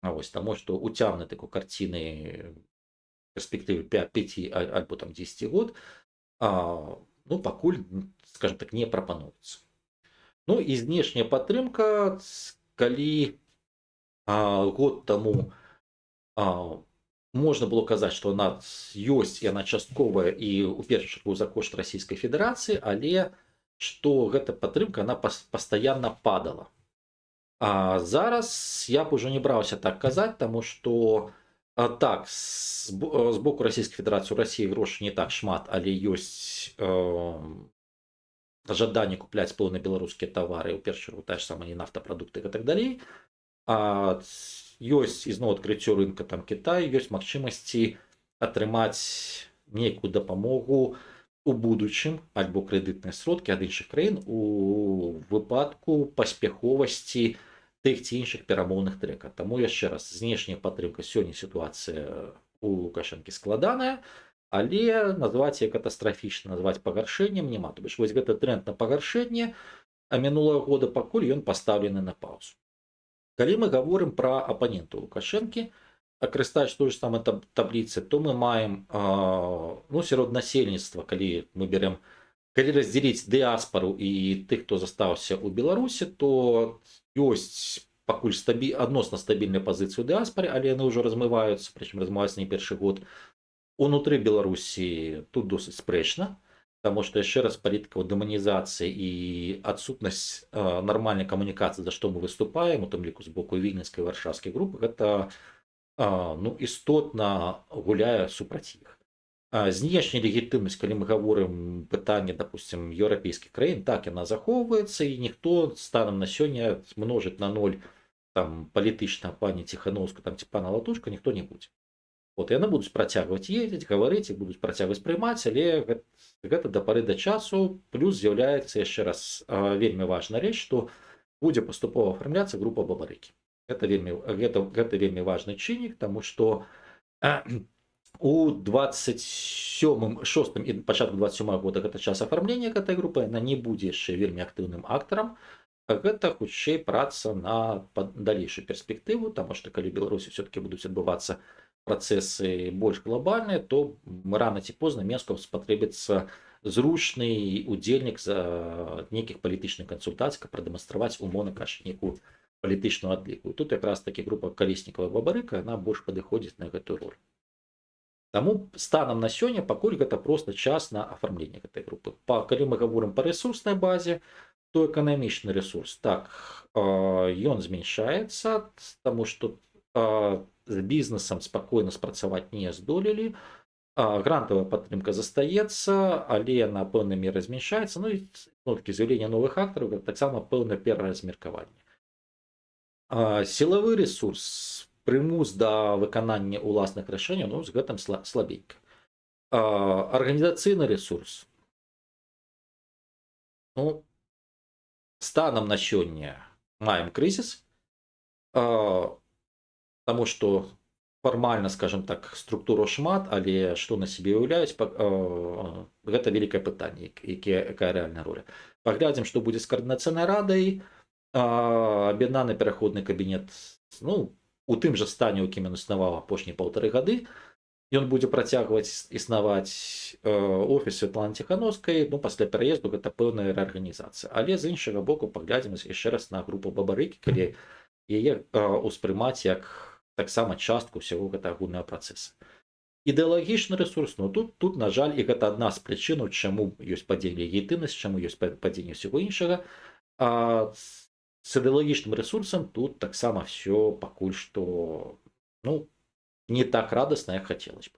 Ось таму што уцягнуты таку карціны перспектывы 5 альбо там 10 год, ну пакуль, скажем так, не прапаноўваецца. Ну і знешняя падтрымка, калі год таму можна было казаць, што она ёсць, і она частковая і ў першую чаргу за кошт Расійскай Федэрацыі, але што гэта падтрымка она пастаянна падала. А зараз я б ужо не браўся так казаць, таму што так з боку Расійскай Федэрацыі ў Расіі грошай не так шмат, але ёсць жаданне купляць пэўныя беларускія тавары, у першую чаргу тая ж самая нафтапрадукты і так далей. Ёсць ізноў адкрыццё рынка там Кітай, ёсць магчымасці атрымаць нейкую дапамогу у будучым альбо крэдытныя сродкі ад іншых краін у выпадку паспяховасці тых ці іншых перамоўных трэкаў. Таму яшчэ раз, знешняя падтрымка, сёння сітуацыя у Лукашэнкі складаная, але назваць яе катастрафічна, назваць пагаршэннем няма. То бишь вось гэты тренд на пагаршэнне, а мінулага года пакуль ён пастаўлены на паўзу. Калі мы гаворым пра апанентаў Лукашэнкі, карыстаючись той же самой табліцы, то мы маем ну, сярод насельніцтва, калі мы берем, калі раздзеліць дыаспару і тых, хто застаўся ў Беларусі, то ёсць пакуль адносна стабільныя пазіцыі ў дыаспары, але яны ўжо размываюцца, прычым размываюцца не першы год. Унутры Беларусі тут досыць спрэчна, таму што яшчэ раз палітыка дэманізацыі і адсутнасць нармальнай камунікацыі, за што мы выступаем, у тым ліку з боку вільнюскай і варшаўскай групы, гэта ну, істотна гуляе супраць іх. Знешняя легітымнасць, калі мы гаворым пытанне, допустим, еўрапейскіх краін, так яна захоўваецца, і ніхто станам на сёння множыць на 0 там палітычна пані Ціхановскую там ці пана Латушка ніхто не будзе. Вот, яны будуць працягваць ездзіць, гаварыць, і будуць працягваць прымаць, але гэта да пары да часу, плюс з'яўляецца яшчэ раз вельмі важная рэч, што будзе паступова афармляцца група Бабарыкі. Гэта вельмі важны чыннік, таму што у 27-м, 6-м і пачатку 27-го года гэта час афармлення гэтай групы, яна не будзе яшчэ вельмі актыўным актарам. Гэта хутчэй праца на далейшую перспектыву, таму што калі Беларусі все-таки будуць адбывацца працэсы больш глобальныя, то рана ці позна Мінску спатрэбіцца зручны удзельнік за нейкіх палітычных кансультацый, каб прадэманстраваць умоўна кажучы нейкую палітычную адліку. Тут якраз такі група Калеснікава і Бабарыка, яна больш падыходзіць на гэтую роль. Таму станам на сёння пакуль гэта проста час на афармленне гэтай групы. Калі мы гаворым па рэсурснай базе, то эканамічны рэсурс так ён змяншаецца, таму што з бізнесам спакойна спрацаваць не здолелі. Грантавая падтрымка застаецца, але яна пэўнай меры змяншаецца. Ну і такі з'яўленне новых актараў, таксама пэўнае пераразмеркаванне. Сілавы рэсурс, прымус да выканання ўласных рашэнняў, ну з гэтым слабенька. Арганізацыйны рэсурс. Ну, станам на сёння маем крызіс, таму што фармальна, скажем так, структуру шмат, але што на сябе ўяўляюць, гэта вялікае пытанне, якая рэальная роля. Паглядзім, што будзе з каардынацыйнай радай, аб'яднаны пераходны кабінет, ну, у тым жа стане, у якім ён існаваў апошнія 1,5 гады, ён будзе працягваць існаваць офіс Святланы Ціхановскай, ну, пасля пераезду гэта пэўная рэарганізацыя. Але з іншага боку паглядзім яшчэ раз на групу Бабарыкі, калі яе ўспрымаць як таксама частку ўсяго гэта агульнага працэса. Ідэалагічны рэсурс, ну тут, на жаль, і гэта адна з прычынаў, чаму ёсць падзенне легітымнасці, чаму ёсць падзенне ўсяго іншага. З ідэалагічным рэсурсам тут таксама все пакуль што, ну, не так радасна, як хацелася б.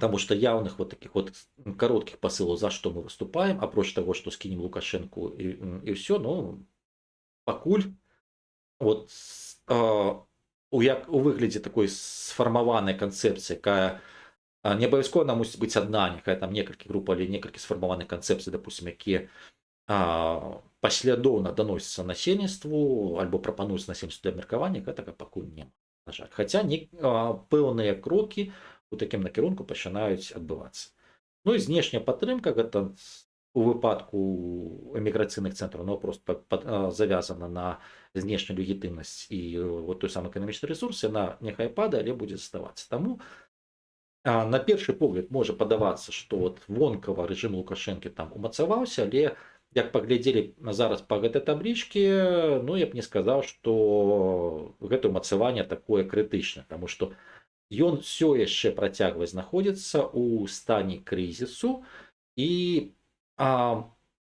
Таму што яўных вот таких вот кароткіх пасылаў, за што мы выступаем, апроч таго, што скінем Лукашэнку і ўсё, ну, пакуль вот у выглядзе такой сфармаванай канцэпцыі, якая не абавязкова она мусіць быць адна, няхай там некалькі груп, але некалькі сфармаваных канцэпцый, допустим, якія паслядоўна даносяцца насельніцтву альбо прапануюць насельніцтву для абмеркавання, гэтага пакуль няма, на жаль. Хаця пэўныя крокі у такім накірунку пачынаюць адбывацца. Ну і знешняя падтрымка, гэта у выпадку эміграцыйных цэнтраў, ну, просто завязана на знешнюю легітымнасць і вот той самы эканамічны рэсурс, яна няхай падае, але будзе заставацца. Таму на першы погляд можа падавацца, што вот вонкава рэжым Лукашэнкі там умацаваўся, але як паглядзелі зараз па гэтай таблічке, ну я б не сказаў, што гэта умацаванне такое крытычнае, таму што ён все яшчэ працягвае знаходзіцца ў стане крызісу і в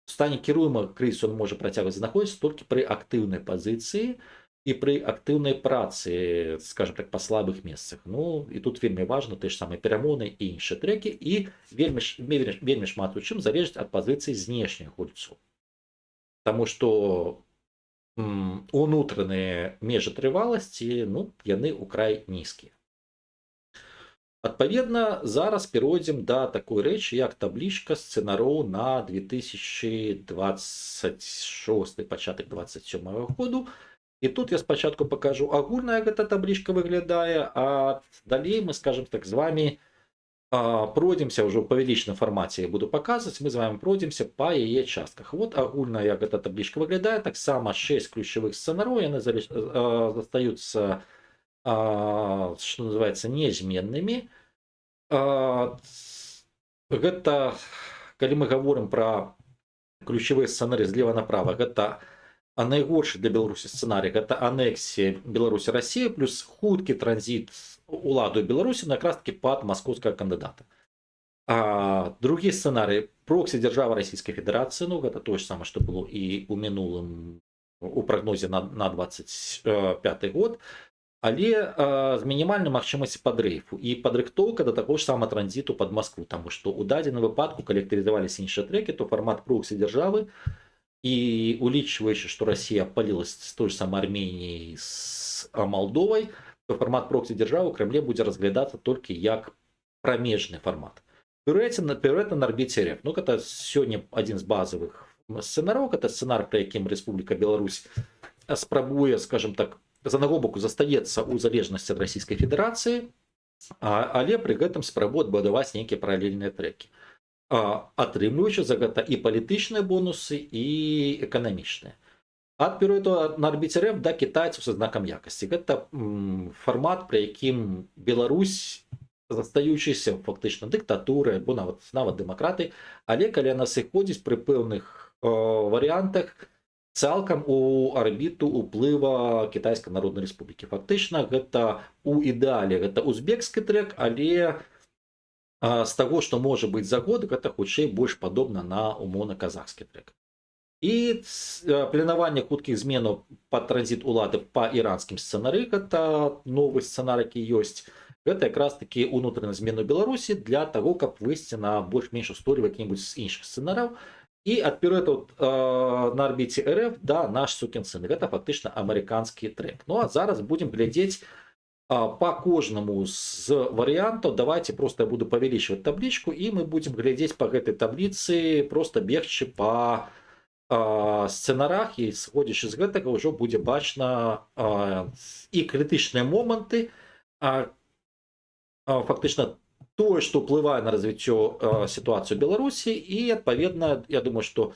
стане кіруемага крызісу он можа працягваць знаходзіцца толькі пры актыўнай пазіцыі і пры актыўнай працы, скажем так, па слабых месцах. Ну і тут вельмі важна тыя ж самыя перамоўны і іншыя трэкі, і вельмі шмат у чым залежыць ад пазіцыі знешніх гульцоў. Таму што унутраныя межы трываласці, ну, яны ўкрай нізкія. Адпаведна, зараз перайдзем да такой рэчы, як таблічка сцэнароў на 2026, пачатак 27 году. І тут я спачатку пакажу агульная гэта таблічка выглядае, а далей мы, скажем так, з вами пройдземся ўжо ў павялічаным фармаце, я буду паказваць, мы з вами пройдземся па яе частках. Вот агульная, як гэта таблічка выглядае, таксама 6 ключавых сцэнароў, яны застаюцца, что называется, незменнымі. Гэта, калі мы гаворым пра ключавыя сцэнарыі злева направа, гэта найгоршы для Беларусі сцэнарый, гэта анексія Беларусі Расіі плюс хуткі транзіт уладу Беларусі на якраз таки пад маскоўскага кандыдата. Другі сцэнарый проксі дзяржава Расійскай Федэрацыі, ну гэта тое ж самае, што было і ў мінулым у прагнозе на 25 год, але з мінімальнай магчымасці падрэйфу і падрыхтоўка да таго ж сама транзіту пад Маскву, таму што ў дадзеным выпадку, калі актывізаваліся іншыя трэкі, то фармат проксі дзяржавы і улічваючы, што Расія абпалілася з той ж самай Арменіяй, з Малдовай, то фармат проксі дзяржавы ў Крэмле будзе разглядацца толькі як прамежны фармат. Прыоритет на арбіце РФ. Ну, гэта сёння адзін з базавых сцэнараў, гэта сцэнар, пры якім Рэспубліка Беларусь спрабуе, скажем так, з аднаго боку застаецца ў залежнасці ад Расійскай Федэрацыі, але пры гэтым спрабуе адбудаваць нейкія паралельныя трэкі, атрымліваючы за гэта і палітычныя бонусы, і эканамічныя. Ад перыяду на арбіце РФ да кітайцаў са знакам якасці. Гэта фармат, пры якім Беларусь, застаючыся фактычна дыктатуры або нават дэмакраты, але калі яна сыходзіць пры пэўных варыянтах цалкам у арбіту ўплыва Кітайскай Народнай Рэспублікі. Фактычна гэта у ідэале гэта узбекскі трэк, але з таго, што можа быць за год, гэта хутчэй больш падобна на умоўна казахскі трэк. І планаванне хуткіх зменаў пад транзіт улады па іранскім сцэнары, гэта новы сцэнар, які ёсць. Гэта якраз такі ўнутраная змена Беларусі для таго, каб выйсці на больш-менш устойлівы які-небудзь з іншых сцэнараў. І ад перыяду на арбіце РФ да наш сукін сын. Гэта фактычна амерыканскі трэк. Ну а зараз будзем глядзець па кожнаму з варыянтаў. Давайте просто я буду павялічваць таблічку, і мы будзем глядзець па гэтай табліцы, просто бегчы па сцэнарах, і сходзячы з гэтага ўжо будзе бачна і крытычныя моманты, фактычна тое, што ўплывае на развіццё сітуацыю Беларусі, і адпаведна, я думаю, што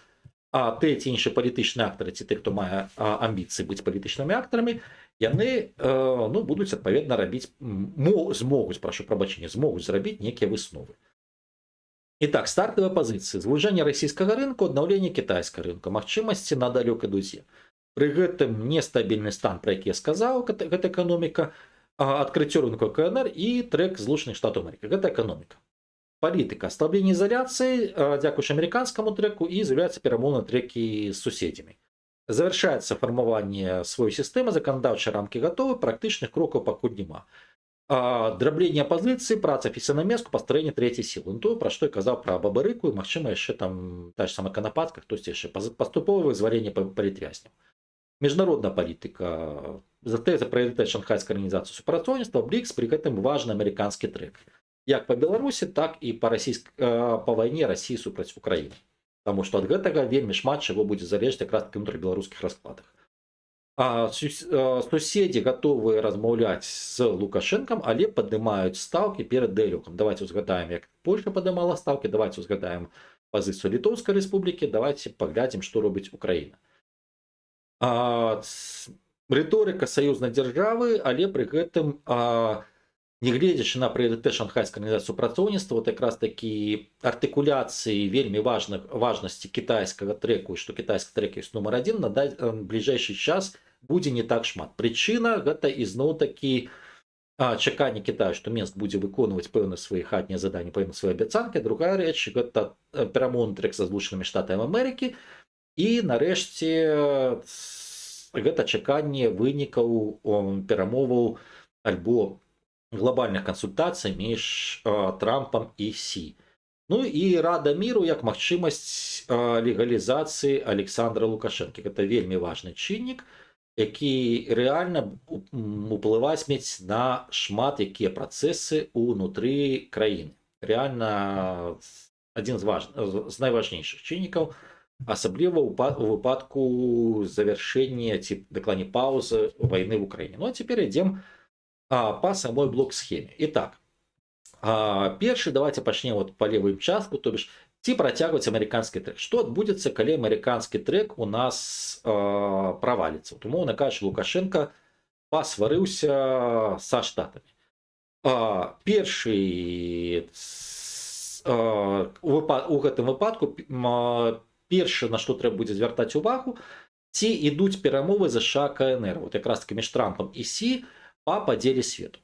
тыя ці іншыя палітычныя актары, ці тых, хто мае амбіцыі быць палітычнымі актарамі, яны будуць адпаведна рабіць, змогуць зрабіць нейкія высновы. Итак, стартовая позиция. Звужэнне расійскага рынку, аднаўленне кітайскага рынка, магчымасці на далёкай дузе. Пры гэтым нестабільны стан, про які я сказаў, гэта эканоміка, адкрыццё рынку КНР і трэк Злучаных Штатаў Амерыкі. Гэта эканоміка. Палітыка. Аслабление изоляции, дзякуючы американскому треку, и з'являются перамоўныя треки с суседзямі. Завершается формование своей системы, законодаўчыя рамки готовы, практычных крокаў пакуль няма. Драбление оппозиции, праца фісенамеску, пастарэнне трэцяй сілы. Ну, то, пра што я казаў пра Бабарыку, і, магчыма, яшчэ там та ж самая Канапацка, хтосьці яшчэ, паступовае вызваленне палітвязняў. міжнародная палітыка, за прыярытэт шанхайскай арганізацыі супрацоўніцтва, БРІКС, пры гэтым важны амерыканскі трэк. Як па Беларусі, так і па вайне Расіі супраць Украіны. Таму што ад гэтага вельмі шмат чаго будзе залежаць якраз таки ўнутрыбеларускіх раскладах. Суседзі гатовыя размаўляць з Лукашэнкам, але падымаюць стаўкі перад дыялогам. Давайте узгадаем, як Польша падымала стаўкі, давайте узгадаем пазіцыю Літоўскай рэспублікі, давайте паглядзім, што робіць Украіна. Рыторыка саюзнай дзяржавы, але пры гэтым, нягледзячы на прыярытэт шанхайскай арганізацыі супрацоўніцтва, вот якраз такі артыкуляцыі вельмі важнасці кітайскага трэку, што кітайскі трэк ёсць нумар 1, на бліжэйшы час будзе не так шмат. Прычына гэта ізноў такі чаканне Китаю, што Мінск будзе выконваць пэўныя свае хатнія заданні, пэўныя свае абяцанкі. Другая рэч, гэта перамоўны трэк са Злучанымі Штатамі Амерыкі. І нарэшце гэта чаканне вынікаў перамоваў альбо глобальных кансультацый між Трампам і Сі. Ну і Рада міру як магчымасць легалізацыі Александра Лукашэнкі. Гэта вельмі важны чыннік, які рэальна уплываць мець на шмат якія працэсы ўнутры краіны. Рэальна адзін з найважнейшых чыннікаў, асабліва ў выпадку завяршэння ці дакладней паўзы вайны ў Украіне. Ну а цяпер ідзем па самой блок-схеме. Итак, першы, давайте пачнем вот па левую частку, то бишь, ці працягваць амерыканскі трэк. Што адбудзецца, калі амерыканскі трэк у нас праваліцца? Вот, умоўна кажучы, Лукашенко пасварыўся са штатамі. Першы у гэтым выпадку першы, на што трэба будзе звяртаць увагу, ці ідуць перамовы ЗША КНР, вот якраз таки між Трампам і Сі па падзеле свету.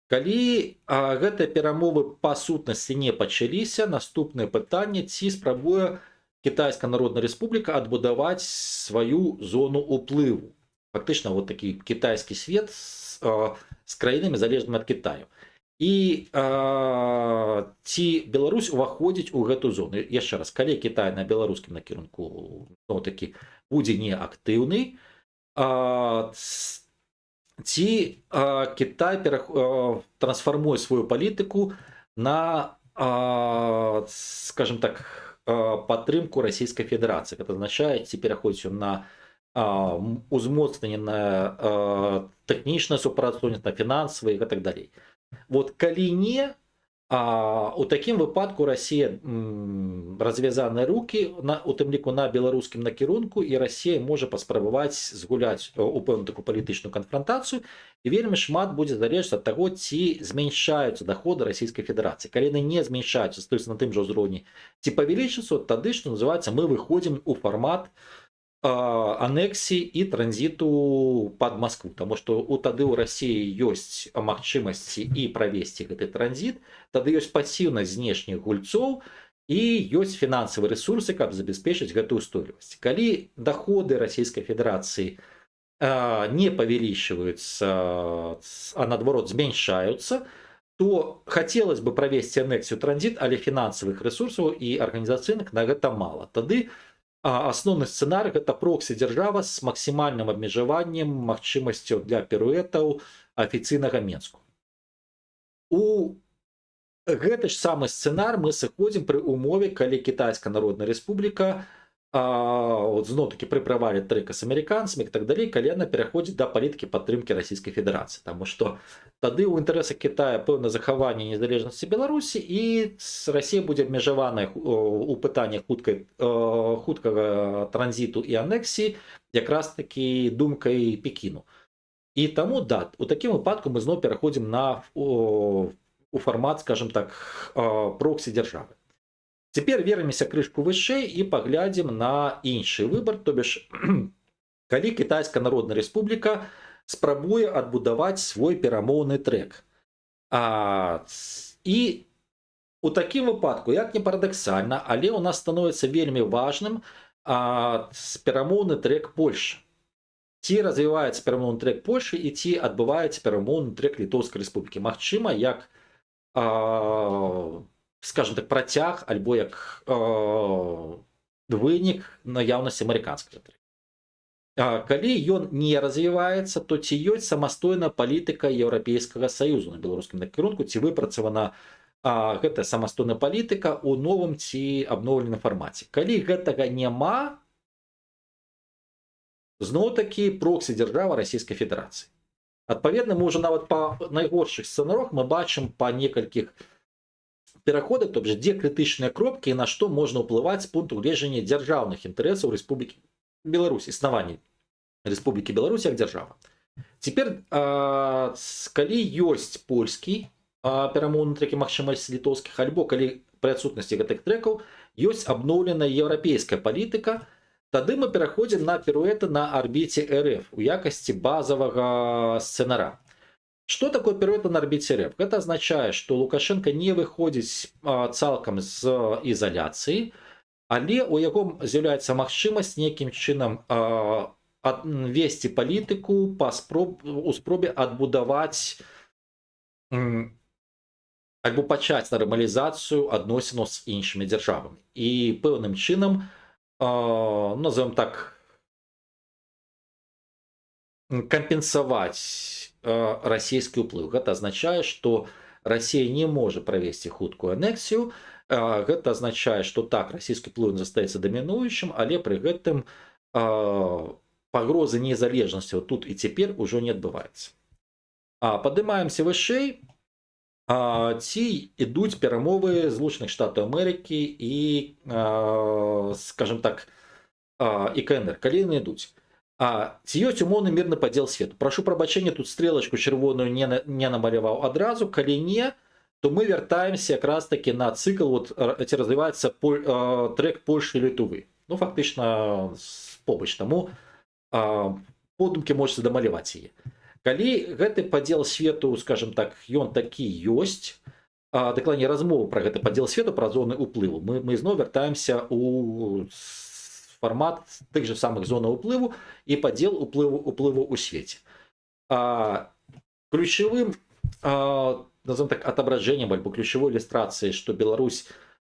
Калі гэтыя перамовы па сутнасці не пачаліся, наступнае пытанне, ці спрабуе Кітайская Народная Рэспубліка адбудаваць сваю зону ўплыву. Фактычна вот такі кітайскі свет з краінамі залежнымі ад Кітаю. І ці Беларусь уваходзіць у гэту зону. Яшчэ раз, калі Кітай на беларускім накірунку такі будзе неактыўны, ці Кітай трансфармуе сваю палітыку на, скажем так, падтрымку Расійскай Федэрацыі. Гэта азначае, ці пераходзіць на узмоцненне на тэхнічнае супрацоўніцтва, фінансавае і так далей. Вот калі не, у такім выпадку Расія развязаныя рукі, у тым ліку на беларускім накірунку, і Расія можа паспрабаваць згуляць у пэўную такую палітычную канфрантацыю, і вельмі шмат будзе залежаць ад таго, ці змяншаюцца даходы Расійскай Федэрацыі. Калі яны не змяншаюцца, стаюцца на тым жа ўзроўні, ці павялічыцца, тады, што называецца, мы выходзім у фармат анексіі і транзіту пад Маскву, таму што тады ў Расіі ёсць магчымасці і правесці гэты транзіт, тады ёсць пасіўнасць знешніх гульцоў і ёсць фінансавыя рэсурсы, каб забяспечыць гэтую ўстойлівасць. Калі даходы Расійскай Федэрацыі не павялічваюцца, а наадварот змяншаюцца, то хацелось бы правесці анексію транзіт, але фінансавых рэсурсаў і арганізацыйных на гэта мала. Тады асноўны сцэнарый гэта проксі-дзяржава з максімальным абмежаваннем магчымасцяў для піруэтаў афіцыйнага Мінску. У гэты ж самы сцэнар мы сыходзім пры умове, калі Кітайская Народная Рэспубліка зноў-такі пры правале трэка з амерыканцамі і так далей, калі яна пераходзіць да палітыкі падтрымкі Расійскай Федэрацыі. Таму што тады ў інтарэсах Кітая пэўна захаванне незалежнасці Беларусі, і Расія будзе абмежаваная у пытаннях хуткага транзіту і анексіі якраз такі думкай Пекіну. І таму, да, у такім выпадку мы зноў пераходзім у фармат, скажем так, проксі-дзяржавы. Цяпер вернемся крышку вышэй і паглядзім на іншы выбар, то бишь, калі Кітайская Народная Рэспубліка спрабуе адбудаваць свой перамоўны трэк. І у такім выпадку, як не парадаксальна, але ў нас становіцца вельмі важным перамоўны трэк Польшчы. Ці развіваецца перамоўны трэк Польшчы і ці адбываецца перамоўны трэк Літоўскай Рэспублікі. Магчыма, як скажем так, працяг, альбо як вынік наяўнасці амерыканскага трэка. калі ён не развіваецца, то ці ёсць самастойная палітыка Еўрапейскага саюзу на беларускім накірунку, ці выпрацавана гэта самастойная палітыка ў новым ці абноўленым фармаце. Калі гэтага няма, зноў-такі проксі-дзяржава Расійскай Федэрацыі. Адпаведна, мы ўжо нават па найгоршых сцэнарах мы бачым па некалькіх пераходах, то бишь, дзе крытычныя кропкі і на што можна ўплываць з пункту гледжання дзяржаўных інтарэсаў Рэспублікі Беларусь, існавання Рэспублікі Беларусь як дзяржава. Цяпер, калі ёсць польскі перамоўны трэкі, магчыма, з літоўскіх, альбо калі пры адсутнасці гэтых трэкаў ёсць абноўленая еўрапейская палітыка, тады мы пераходзім на піруэты на арбіце РФ у якасці базавага сцэнара. Што такое піруэты на арбіце РФ? Гэта азначае, што Лукашенко не выходзіць цалкам з ізаляцыі, але ў яго з'яўляецца магчымасць нейкім чынам весці палітыку у спробе адбудаваць альбо пачаць нармалізацыю адносінаў з іншымі дзяржавамі. І пэўным чынам, назовем так, кампенсаваць расійскі ўплыў. Гэта азначае, што Расія не можа правесці хуткую анексію. Гэта азначае, што так, расійскі ўплыў застаецца дамінуючым, але пры гэтым пагрозы незалежнасці тут і цяпер ужо не адбываецца. Падымаемся вышэй. Ці ідуць перамовы Злучаных Штатаў Амерыкі і, скажем так, і КНР, калі яны ідуць. Ці ёсць умоўны мірны падзел свету? Прашу прабачэння, тут стрелачку чырвоную не намаляваў адразу. Калі не, то мы вяртаемся якраз таки на цыкл, ці развіваецца трэк Польши і Літвы. Ну, фактычна побач, таму подумкі можаце дамаляваць яе. Калі гэты падзел свету, скажем так, ён такі ёсць, дакладней размову пра гэты падзел свету, пра зоны ўплыву, мы зноў вяртаемся у фармат тых же самых зонаў уплыву і падзел уплыву ў свеце. Ключавым, назовем так, атображением альбо ключавой ілюстрацыяй, што Беларусь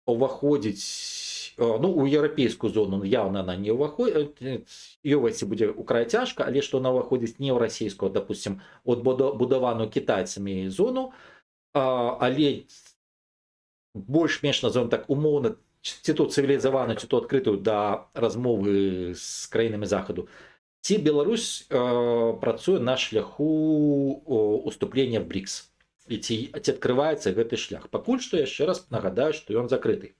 уваходзіць у еўрапейскую зону, явна она не ўваходзіць, ёвайці будзе ўкрай цяжка, але што она ўваходзіць не ў расійскую, допустим, будаваную кітайцамі зону, але больш-менш, назовем так, умоўна, ці то цывілізаваную, ці то адкрытую да размовы з краінамі захаду. Ці Беларусь працуе на шляху уступлення в БРИКС, і ці адкрываецца гэты шлях. Пакуль што яшчэ раз нагадаю, што ён закрыты.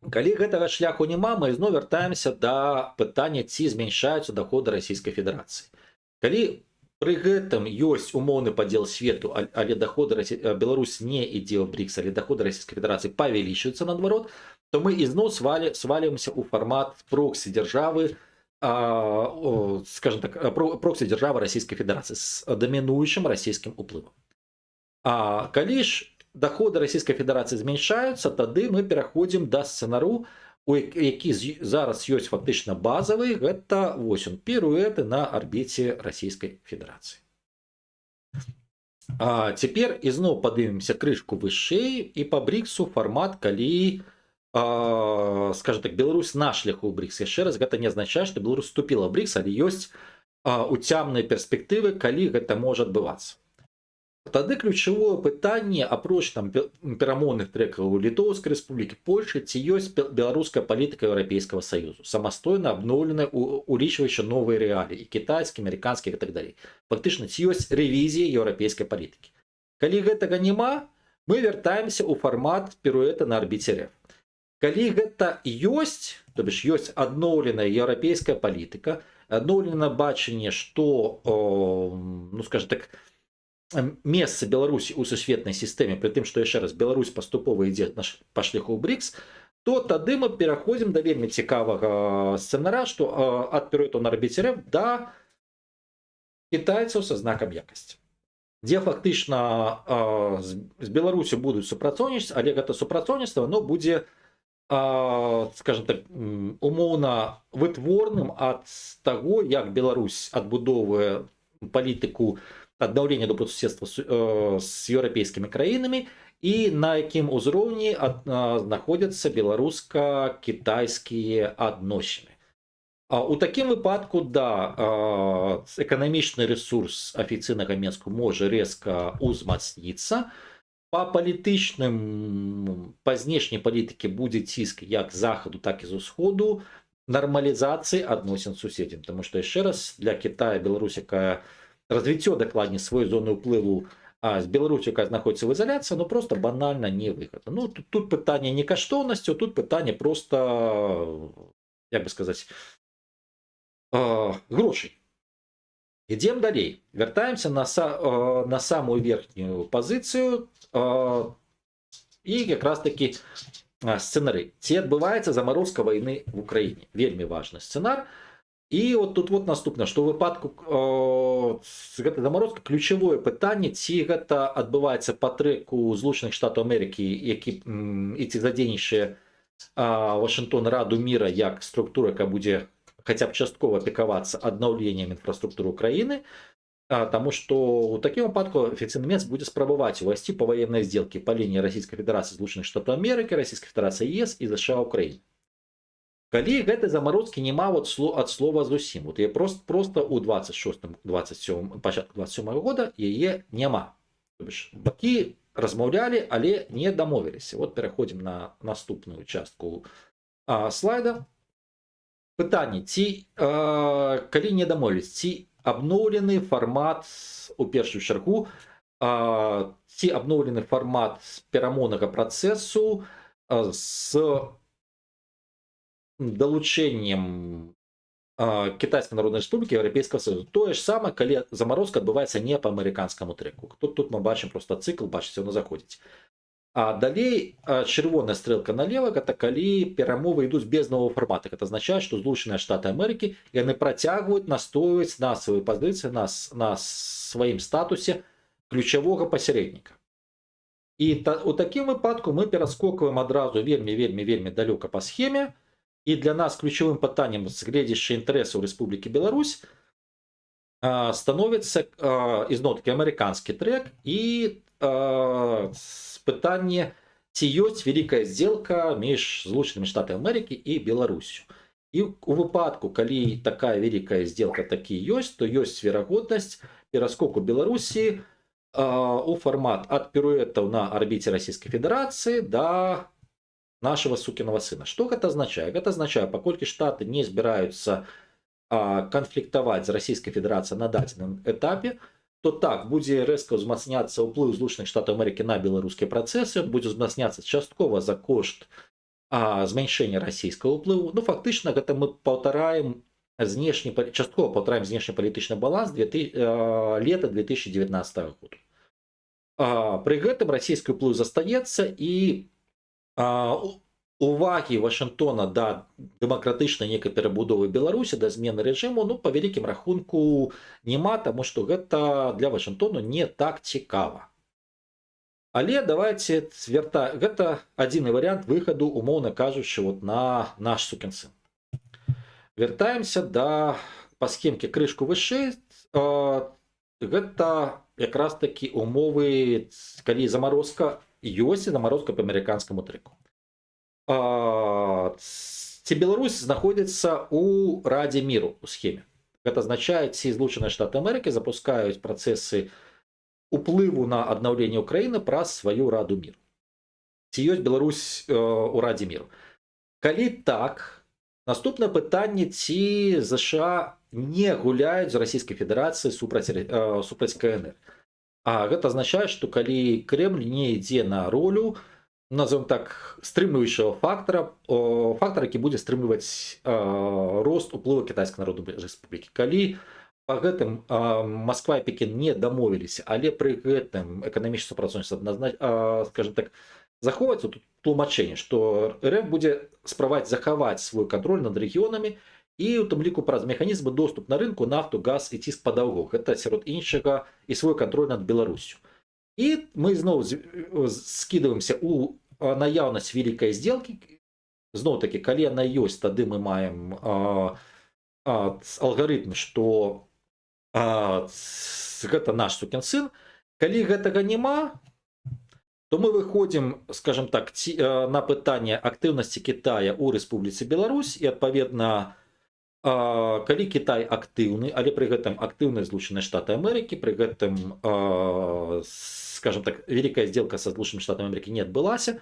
Калі гэтага шляху няма, мы зноў вяртаемся да пытання, ці змяншаюцца даходы Расійскай Федэрацыі. Калі пры гэтым ёсць умоўны падзел свету, але даходы Беларусь не ідзе ў БРИКС, але даходы Расійскай Федэрацыі павялічваюцца наадварот, то мы ізноў свалімся ў фармат проксі-дзяржавы, скажем так, проксі-дзяржавы Расійскай Федэрацыі з дамінуючым расійскім уплывам. Калі ж доходы Расійскай Федэрацыі змяншаюцца, тады мы пераходзім да сцэнару, які зараз ёсць фактычна базавы, гэта вось он, піруэты на арбіце Расійскай Федэрацыі. Цяпер ізноў падымемся крышку вышэй, і па БРИКСу фармат, калі, скажем так, Беларусь на шляху ў БРИКС. Яшчэ раз, гэта не азначае, што Беларусь вступіла ў БРИКС, але ёсць уцямныя перспектывы, калі гэта можа адбывацца. Тады ключавое пытанне, апроч там перамоўных трэкаў Літоўскай Рэспублікі, Польши, ці ёсць беларуская палітыка Еўрапейскага Саюзу, самастойна абноўленая, улічваючы новыя рэаліі, і кітайскія, амерыканскія і так далей. Фактычна, ці ёсць рэвізія еўрапейскай палітыкі. Калі гэтага няма, мы вяртаемся ў фармат піруэта на арбіце РФ. Калі гэта ёсць, то бишь ёсць адноўленая еўрапейская палітыка, адноўленае бачанне, што, ну, скажем так, месца Беларусі ў сусветнай сістэме, пры тым, што яшчэ раз Беларусь паступова ідзе па шляху БРИКС, то тады мы пераходзім да вельмі цікавага сцэнара, што ад піруэту на арбіце РФ да кітайцаў са знакам якасці, дзе фактычна з Беларусю будуць супрацоўнічаць, але гэта супрацоўніцтва, оно будзе, скажем так, умоўна вытворным ад таго, як Беларусь адбудоўвае палітыку аднаўлення добрасуседства з еўрапейскімі краінамі і на якім узроўні знаходзяцца беларуска-кітайскія адносіны. У такім выпадку, да, эканамічны ресурс афіцыйнага Менску можа рэзка ўзмацніцца. Па палітычным, па знешняй палітыкі будзе ціск як з захаду, так і з усходу, нармалізацыі адносін з суседзям. Таму што яшчэ раз, для Китая, Беларусь, якая развіццё дакладней сваёй зоны ўплыву, з Беларусю, якая знаходзіцца в ізаляцыі, ну просто банальна невыгадна. Ну тут пытанне не каштоўнасцяў, тут пытанне просто, як бы сказаць, грошай. Ідзем далей. Вяртаемся на самую верхнюю пазіцыю і якраз такі сцэнарый. Ці адбываецца замарозка вайны в Украіне? Вельмі важны сцэнар. І от тут вот наступна, што ў выпадку гэта замарозка, ключавое пытанне, ці гэта адбываецца па трэку Злучаных Штатаў Амерыкі, які і ці задзейнічае Вашынгтон Раду міра як структура, якая будзе хотя б часткова апекавацца аднаўленнем інфраструктуры Украіны, таму што ў такім выпадку афіцыйны Менск будзе спрабаваць увайсці па ваеннай здзелкі па лініі Расійскай Федэрацыі, Злучаных Штатаў Амерыкі, Расійскай Федэрацыі ЕС і ЗША Украіны. Калі гэтай замарозкі няма ад слова зусім, вот яе просто ў 26-27, пачатку 27 года яе няма. Бакі размаўлялі, але не дамовіліся. Вот пераходзім на наступную частку слайда. Пытанне, ці калі не дамовіліся, ці абноўлены фармат, у першую чаргу, ці абноўлены фармат перамоўнага працэсу з далучэннем Китайской Народной Республики, Европейского Союза. То же самое, калі заморозка адбываецца не по американскому треку. Тут мы бачым просто цикл, бачыце, он заходзіць. А далей чырвоная стрелка налево, это калі перамовы ідуць без нового формата. Это означает, что Злучаныя Штаты Америки яны працягваюць настойваць на сваёй пазіцыі, на сваім статусе ключавога пасярэдніка. І у такім выпадку мы пераскокваем адразу вельмі далёка по схеме. І для нас ключавым пытаннем з гледзячы інтарэсаў Рэспублікі Беларусь становіцца ізноў-такі амерыканскі трэк і пытанне, ці ёсць вялікая здзелка між Злучанымі Штатамі Амерыкі і Беларусю. І у выпадку, калі такая вялікая здзелка такі ёсць, то ёсць верагоднасць пераскоку Беларусі у фармат ад піруэтаў на арбіце Расійскай Федэрацыі да нашего сукиного сына. Что это означает? Это означает, паколькі Штаты не збіраюцца канфліктаваць з Расійскай Федэрацыяй на дадзеным этапе, то так, будзе рэзка ўзмацняцца ўплыў Злучаных Штатаў Амерыкі на беларускія працэсы, будзе ўзмацняцца часткова за кошт змяншэння расійскага ўплыву. Ну, фактычна, гэта мы часткова паўтараем знешнепалітычны баланс лета 2019 года. Пры гэтым расійскі ўплыў застаецца і увагі Вашынгтона да дэмакратычнай некай перабудовы Беларусі, да змены рэжыму, ну, па вялікім рахунку няма, таму што гэта для Вашынгтону не так цікава. Але давайте гэта адзіны варыянт выхаду, умоўна кажучы, вот на наш сукін сын. Вяртаемся па схемке крышку вышэй. Гэта якраз такі умовы, калі замарозка ёсць, замарозка па амерыканскаму трэку. Ці Беларусь знаходзіцца ў Радзе міру у схеме. Гэта азначае, ці Злучаныя Штаты Амерыкі запускаюць працэсы уплыву на аднаўленне Украіны праз сваю Раду міру. Ці ёсць Беларусь у Радзе міру. Калі так, наступнае пытанне, ці ЗША не гуляюць з Расійскай Федэрацыі супраць КНР. Гэта азначае, што калі Кремль не ідзе на ролю, назовем так, стрымліваючага фактара, які будзе стрымліваць рост уплыву Кітайскай Народнай Рэспублікі. Калі па гэтым Масква і Пекін не дамовіліся, але пры гэтым эканамічнае супрацоўніцтва, скажем так, захоўваецца, тут тлумачэнне, што РФ будзе спрабаваць захаваць свой кантроль над рэгіёнамі і у тым ліку праз механізмы доступ на рынку, нафту, газ і ціск па даўгах. Гэта сярод іншага і свой кантроль над Беларусю. І мы зноў скідваемся ў наяўнасць вялікай здзелкі. Зноў-такі, калі яна ёсць, тады мы маем алгарытм, што гэта наш сукін сын. Калі гэтага няма, то мы выходзім, скажем так, на пытанне актыўнасці Китая ў Рэспубліцы Беларусь, і адпаведна Калі Кітай актыўны, але пры гэтым актыўныя Злучаныя Штаты Амерыкі, пры гэтым, скажем так, вялікая сделка са Злучанымі Штатамі Амерыкі не адбылася,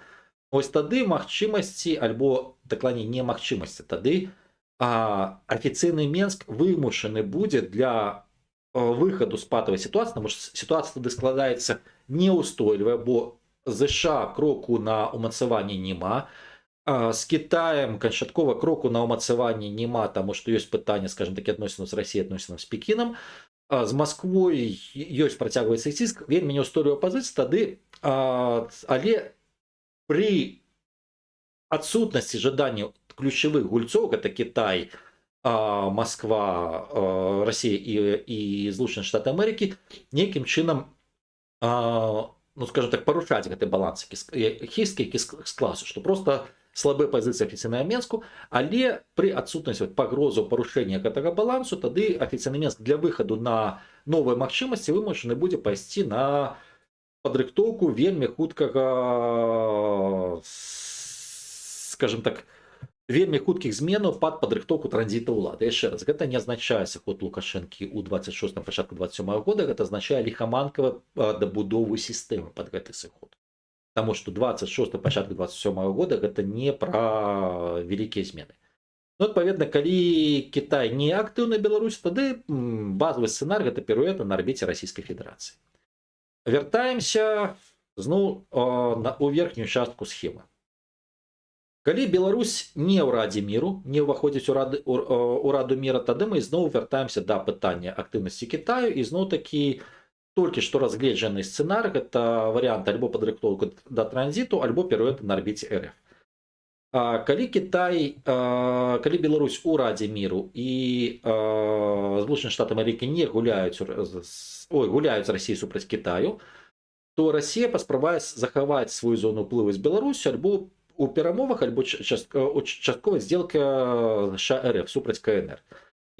ось тады магчымасці альбо дакладней не магчымасці, тады афіцыйны Менск вымушаны будзе для выхаду з патавай сітуацыі, таму што сітуацыя тады складаецца неўстойлівая, бо ЗША кроку на ўмацаванне няма, з Китаем канчаткова кроку на ўмацаванне няма, таму што ёсць пытанне, скажем так, адносінаў з Расіяй, адносінаў з Пекінам. З Масквой ёсць працягваецца ціск, вельмі няўстойлівая пазіцыя тады, але пры адсутнасці жаданняў ключавых гульцоў, гэта Кітай, Масква, Расія і Злучаныя Штаты Амерыкі, нейкім чынам, ну, скажем так, парушаць гэты баланс хісткі з класу, што проста слабая пазіцыя афіцыйнага Менску, але пры адсутнасці пагрозу парушэння гэтага балансу, тады афіцыйны Менск для выхаду на новыя магчымасці вымушаны будзе пайсці на падрыхтоўку вельмі хуткага, скажем так, вельмі хуткіх зменаў пад падрыхтоўку транзіта ўлады. Яшчэ раз, гэта не азначае сыход Лукашэнкі ў 26-м, пачатку 27-го года, гэта азначае ліхаманкава дабудову сістэмы пад гэты сыход. Таму што 26 пачатку 27-го года гэта не пра вялікія змены. Ну, адпаведна, калі Кітай не актыўны Беларусь, тады базавы сцэнар гэта піруэт на арбіце Расійскай Федэрацыі. Вяртаемся зноў у верхнюю частку схемы. Калі Беларусь не ў Радзе міру, не ўваходзіць у Раду міра, тады мы зноў вяртаемся да пытання актыўнасці Кітаю, і зноў такі толькі што разгледжаны сцэнар, гэта варыянт альбо падрыхтоўка да транзіту, альбо піруэт на арбіце РФ. Калі Беларусь у Радзе міру і Злучаныя Штаты Амерыкі не гуляюць з Расіяй супраць Кітаю, то Расія паспрабуе захаваць сваю зону ўплыву з Беларусю альбо у перамовах, альбо частковая сделка РФ супраць КНР.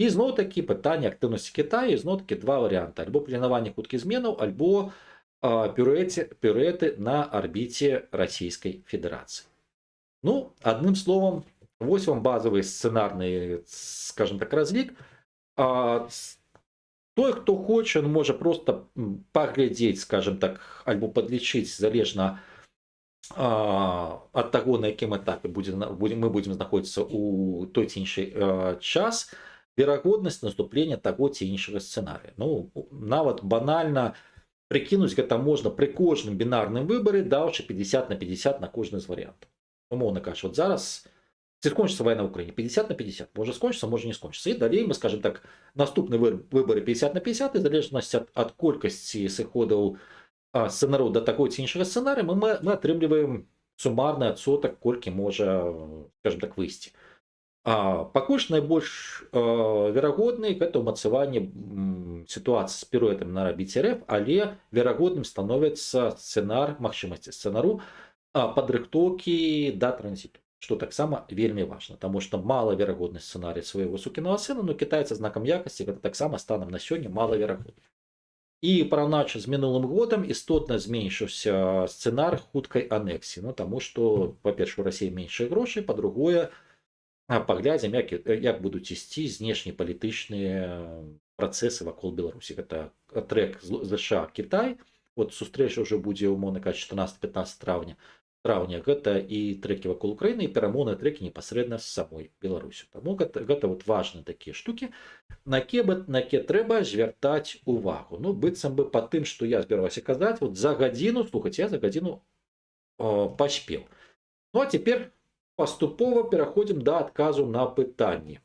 І зноў такі пытанне актыўнасці Кітаю, зноў такі два варыянты: альбо планаванне хуткіх зменаў, альбо піруэты на арбіце Расійскай Федэрацыі. Ну, адным словам, вось вам базавы сцэнарны, скажем так, разлік. Той, хто хоча, можа проста паглядзець, скажем так, альбо падлічыць, залежна ад таго, на якім этапе мы будзем знаходзіцца ў той ці іншы час, верагоднасць наступлення таго ці іншага сцэнарыя. Ну, нават банальна прыкінуць гэта можна пры кожным бінарным выбары, даўшы 50/50 на кожны з варыянтаў. Умоўна кажучы, от зараз ці скончыцца вайна ў Украіне 50/50, можа скончыцца, можа не скончыцца. І далей мы, скажем так, наступны выбары 50/50, і залежнасць ад колькасці сыходаў сцэнараў да такой ці іншага сцэнарыя, мы атрымліваем сумарны адсотак, колькі можа, скажем так, выйсці. Пакуль што найбольш верагодны гэта ўмацаванне сітуацыі з піруэтам на арбіце РФ, але верагодным становіцца магчымасці сцэнару падрыхтоўкі да транзіту, што таксама вельмі важна, таму што малаверагодны сцэнарый свайго сукінага сына, но кітайцы знакам якасці гэта таксама станам на сёння малаверагодны. І параўнаючы з мінулым годам істотна зменшыўся сцэнар хуткай анексіі, ну, таму што, па-першае, у Расіі меншыя грошы, па-другое, паглядзім, як будуць ісці знешнепалітычныя працэсы вакол Беларусі. Гэта трэк ЗША Кітай, от сустрэча ўжо будзе, умоўна кажучы, 14-15 траўня, гэта і трэкі вакол Украіны, і перамоўныя трэкі непасрэдна з самой Беларусю. Таму гэта вот важныя такія штукі, на якія трэба звяртаць увагу. Ну, быццам бы па тым, што я збіраўся казаць, вот за гадзіну, слухайце, я за гадзіну паспеў. Ну, а цяпер паступова пераходзім да адказу на пытанні.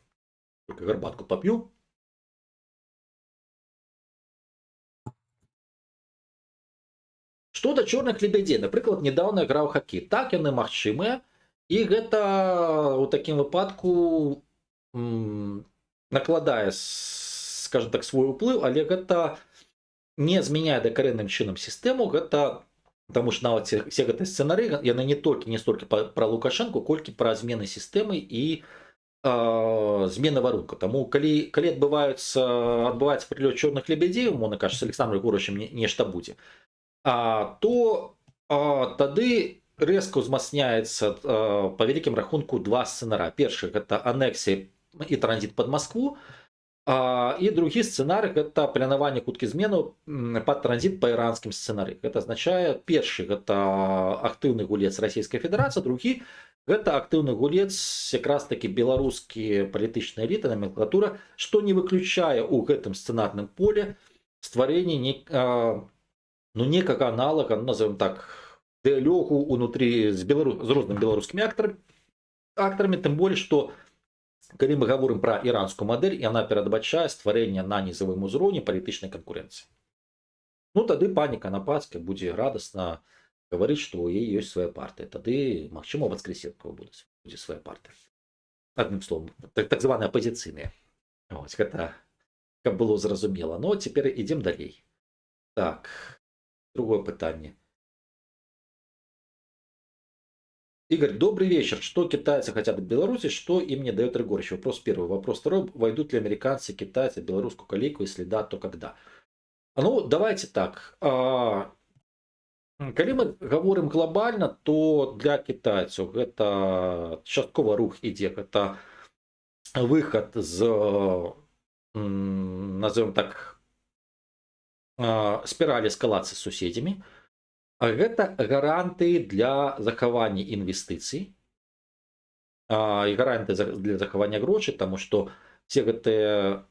Только гарбатку пап'ю. Што да чорных лебядзей, напрыклад, недаўна граў хакей. Так, яны магчымыя, і гэта ў такім выпадку накладае, скажем так, свой уплыў, але гэта не змяняе дакарэнным чынам сістэму, гэта таму што нават все гэтыя сцэнары, яны не столькі пра Лукашэнку, колькі пра змены сістэмы і змены варунка. Таму калі адбываецца прылёт чорных лебядзей, умоўна кажучы, з Александром Григорьевичем нешта будзе, то тады рэзка ўзмацняецца па вялікім рахунку два сцэнара. Першы гэта анексія і транзіт под Москву. І другі сцэнарый гэта планаванне хуткі змену пад транзіт па іранскім сцэнары. Гэта азначае першы гэта актыўны гулец Расійскай Федэрацыі, другі гэта актыўны гулец якраз такі беларускі палітычная эліта, номенклатура, што не выключае ў гэтым сцэнарным поле стварэнне некага аналага, назовем так, дыялогу унутры з рознымі беларускімі актарамі, тым болей, што калі мы гаворым пра іранскую мадэль, яна перадбачае стварэнне на нізавым узроўні палітычнай канкурэнцыі. Ну тады пані Канапацкая будзе радасна гаварыць, што ў яе ёсць свая партыя. Тады, магчыма, Васкрэсенкова будзе свая партыя. Адным словам, так званыя апазіцыйныя. Гэта каб было зразумела. Ну цяпер ідзем далей. Так, другое пытанне. Игорь, добрый вечер. Что китайцы хотят от Беларуси, что им не дает Рыгорыч? Вопрос первый. Вопрос второй. Войдут ли американцы, китайцы в белорусскую колейку? Если да, то когда? Ну, давайте так. Калі мы говорим глобально, то для китайцев это частково рух ідзе. Это выход з, назовем так, спирали эскалации с суседзямі. Гэта гарантыі для захавання інвестыцый і гарантыі для захавання грошай, таму што все гэтыя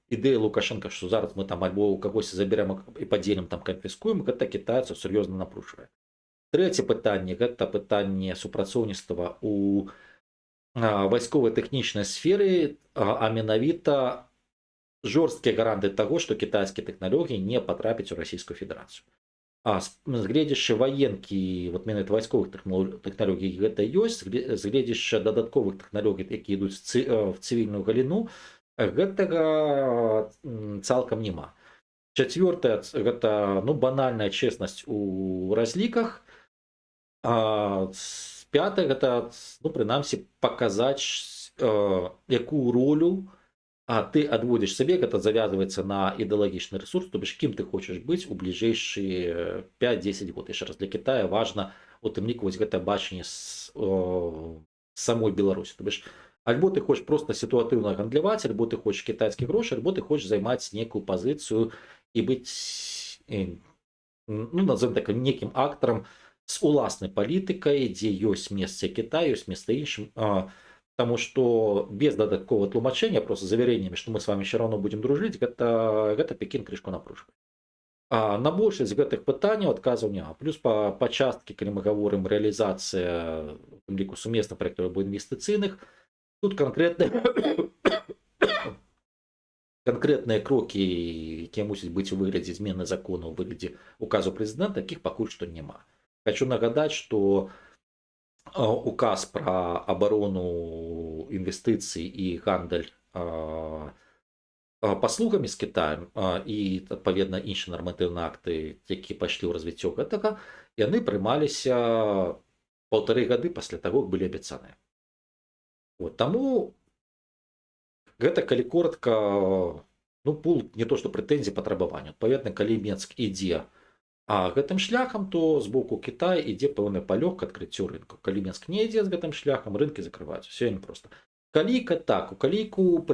ідэі Лукашенко, што зараз мы там альбо у кагосьці заберем і падзелім, там канфіскуем, гэта кітайцаў сур'ёзна напружвае. Трэцяе пытанне гэта пытанне супрацоўніцтва у вайсковай тэхнічнай сферы, а менавіта жорсткія гарантыі таго, што кітайскія тэхналогіі не патрапяць у Расійскую Федэрацыю. Згледзяшча ваенкі, вот менавіта вайсковых тэхналогій гэта ёсць, згледзяшча дадатковых тэхналогій, якія ідуць в цывільную галіну, гэтага цалкам няма. Чацвёртае гэта банальная чеснасць у разліках. Пятае гэта прынамсі паказаць якую ролю ты адводзіш сабе, гэта завязваецца на ідэалагічны ресурс, то бишь кім ты хочаш быць у бліжэйшыя 5-10 год. Яшчэ раз, для Китая важна у тым ліку гэта бачанне самой Беларусі. То бишь альбо ты хочаш просто сітуатыўна гандляваць, альбо ты хочаш кітайскі грошы, альбо ты хочаш займаць некую пазіцыю і быць, назовем так, некім актарам з уласнай палітыкай, дзе ёсць месца Китаю, ёсць месца іншым. Потому что без додаткового тлумачения, просто заверениями, что мы с вами все равно будем дружить, гэта Пекин крышку напружвае. На большасць гэтых пытанняў адказаў няма. Плюс па часткі, калі мы гаворым рэалізацыя у тым ліку сумесных праектаў або інвестыцыйных, тут конкретныя крокі, якія мусяць быць у выглядзе змены закону, у выглядзе указу прэзідэнта, такіх пакуль што няма. Хочу нагадаць, што указ про оборону инвестиций и гандаль паслугамі з Китаем і адпаведна іншыя нарматыўныя акты, якія пайшлі ў развіццё гэтага, яны прымаліся 1,5 гады пасля таго, як былі абяцаныя. Таму гэта, калі коротка, пул не то што прэтэнзій, патрабаванняў. Адпаведна, калі Мінск ідзе гэтым шляхам, то з боку Китая ідзе пэўны палёг к адкрыццю рынку. Калі Мінск не ідзе з гэтым шляхам, рынкі закрываюцца. Все вельмі проста. Калійка так, у калійку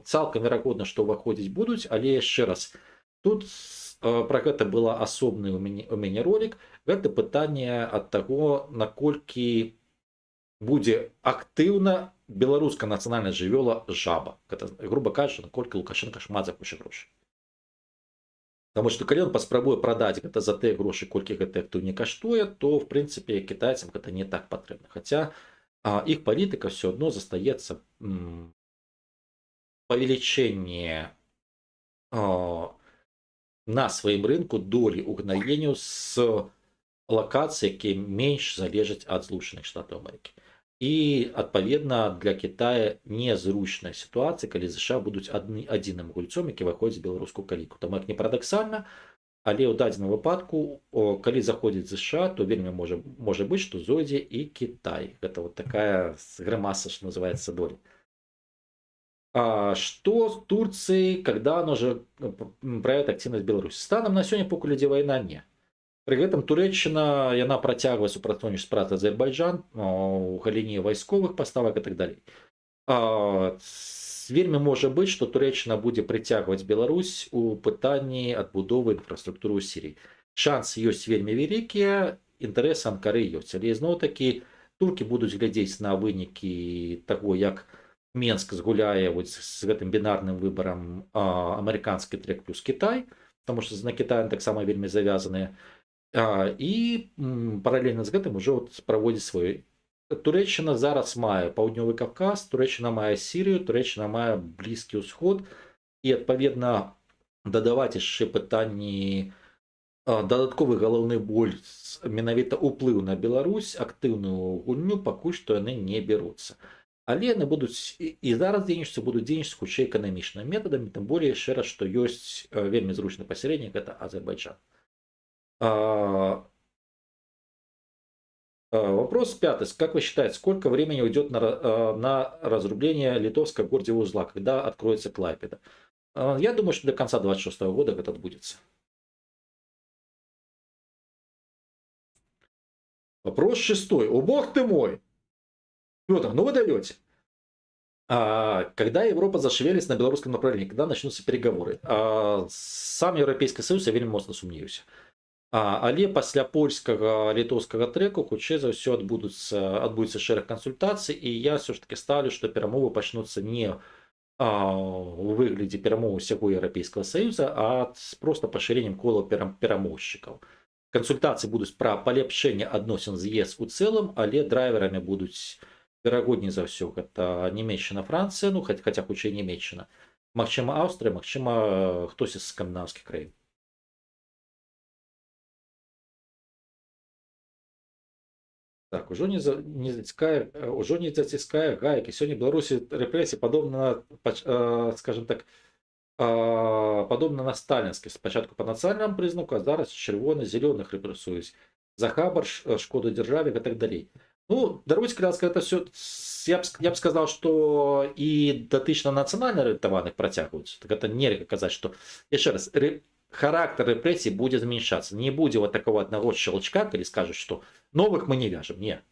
цалкам верагодна, што ўваходзіць будуць, але яшчэ раз, тут пра гэта была асобны у мяне ролик. Гэта пытанне ад таго, наколькі будзе актыўна беларуская нацыянальная жывёла жаба. Гэта, груба кажучы, наколькі Лукашенко шмат захоча грошай. Таму што калі ён паспрабуе прадаць гэта за тыя грошы, колькі гэты актыў не каштуе, то в прынцыпе кітайцам гэта не так патрэбна. Хаця іх палітыка все адно застаецца павелічэнне на сваім рынку долі угнаенню з лакацый, якія менш залежаць ад Злучаных Штатаў Амерыкі. І, адпаведна, для Китая незручная сітуацыя, калі США будуць адзіным гульцом, які выходзіць з беларускую калійку. Таму як не парадаксальна, але ў дадзеным выпадку, калі заходзіць США, то вельмі можа быць, што зойдзе і Китай. Гэта вот такая грымаса, што называецца, доля. Что с Турцией, когда она уже проявит активность в Беларуси? Станом на сегодня, пока ідзе война, не. Пры гэтым Турэччына яна працягвае супрацоўнічаць з працай Азербайджан у галіне вайсковых паставак і так далей. Вельмі можа быць, што Турэччына будзе прыцягваць Беларусь у пытанні адбудовы інфраструктуры ў Сірыі. Шансы ёсць вельмі вялікія, інтарэсы Анкары ёсць, але ізноў-такі туркі будуць глядзець на вынікі таго, як Менск згуляе з гэтым бінарным выбарам амерыканскі трек плюс Кітай, таму што на Кітаем таксама вельмі завязаныя. І паралельна з гэтым ужо праводзіць свой. Турэччына зараз мае паўднёвы Кавказ, Турэччына мае Сірыю, Турэччына мае блізкі ўсход, і адпаведна дадаваць яшчэ пытанні дадатковы галоўны боль менавіта ўплыў на Беларусь, актыўную гульню пакуль што яны не бяруцца. Але яны будуць і зараз дзейнічаць, будуць дзейнічаць хутчэй эканамічнымі метадамі, тым болей яшчэ раз, што ёсць вельмі зручны пасярэднік, гэта Азербайджан. Вопрос пятый. Как вы считаете, сколько времени уйдет на разрубление литовского гордиевого узла, когда откроется Клайпеда? Я думаю, что до конца 2026 года это отбудется. Вопрос шестой. О, бог ты мой! Петр, ну вы даете. Когда Европа зашевелится на белорусском направлении, когда начнутся переговоры? Сам Европейский Союз, я вельмі моцна сумнеюся. Але пасля польскага літоўскага трэку хутчэй за ўсё адбудуцца шэраг кансультацый, і я ўсё ж таки ставлю, што перамовы пачнуцца не у выглядзе перамоў усяго Еўрапейскага Саюза, а просто пашырэннем кола перамоўшчыкаў. Кансультацыі будуць пра палепшэнне адносін з ЕС у цэлым, але драйверамі будуць верагодней за ўсё гэта Нямецчына, Францыя, ну хаця хутчэй Нямецчына, магчыма Аўстрыя, магчыма хтось з скандынаўскіх краін. Так, ужо не заціскае гайкі. Сёння Беларусі рэпрэсіі падобна, скажем так, падобна на сталінскі. Спачатку па нацыянальнаму прызнаку, а зараз чырвона-зялёных рэпрэсуюць за хабар, шкоду дзяржаве і так далей. Ну, даруйце, калі ласка, гэта ўсё, я б сказаў, што і датычна нацыянальна арыентаваных працягваюцца. Так гэта нельга казаць, што яшчэ раз, характер репрессий будет зменшаться. Не будет вот такого одного щелчка, когда скажут, что новых мы не вяжем. Нет.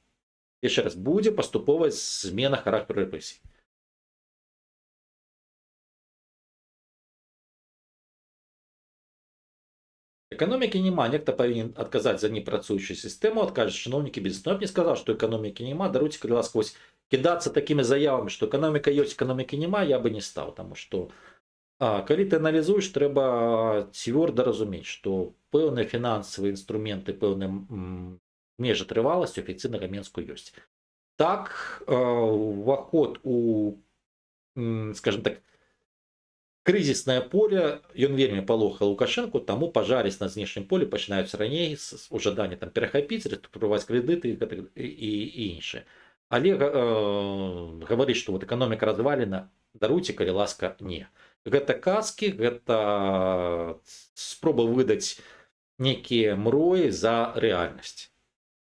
Еще раз, будет поступовая смена характера репрессий. Экономики нема, некто повинен отказать за непрацующую систему, откажет чиновники бизнес. Но я бы не сказал, что экономики нема. Даруйте, когда сквозь кидаться такими заявами, что экономика есть, экономики нема, я бы не стал, потому что калі ты аналізуеш, трэба цвёрда разумець, што пэўныя фінансавыя інструменты, пэўныя межы трываласці афіцыйнага Менску ёсць. Так, уваход у, скажем так, крызіснае поле, ён вельмі палохаў Лукашэнку, таму пажарыць на знешнім полі пачынаюць раней у жаданні там перахапіць, рэструктурываць крэдыты і іншае. Але гаварыць, што вот эканоміка развалена, даруйце, калі ласка, не. Гэта казкі, гэта спроба выдаць некія мроі за рэальнасць.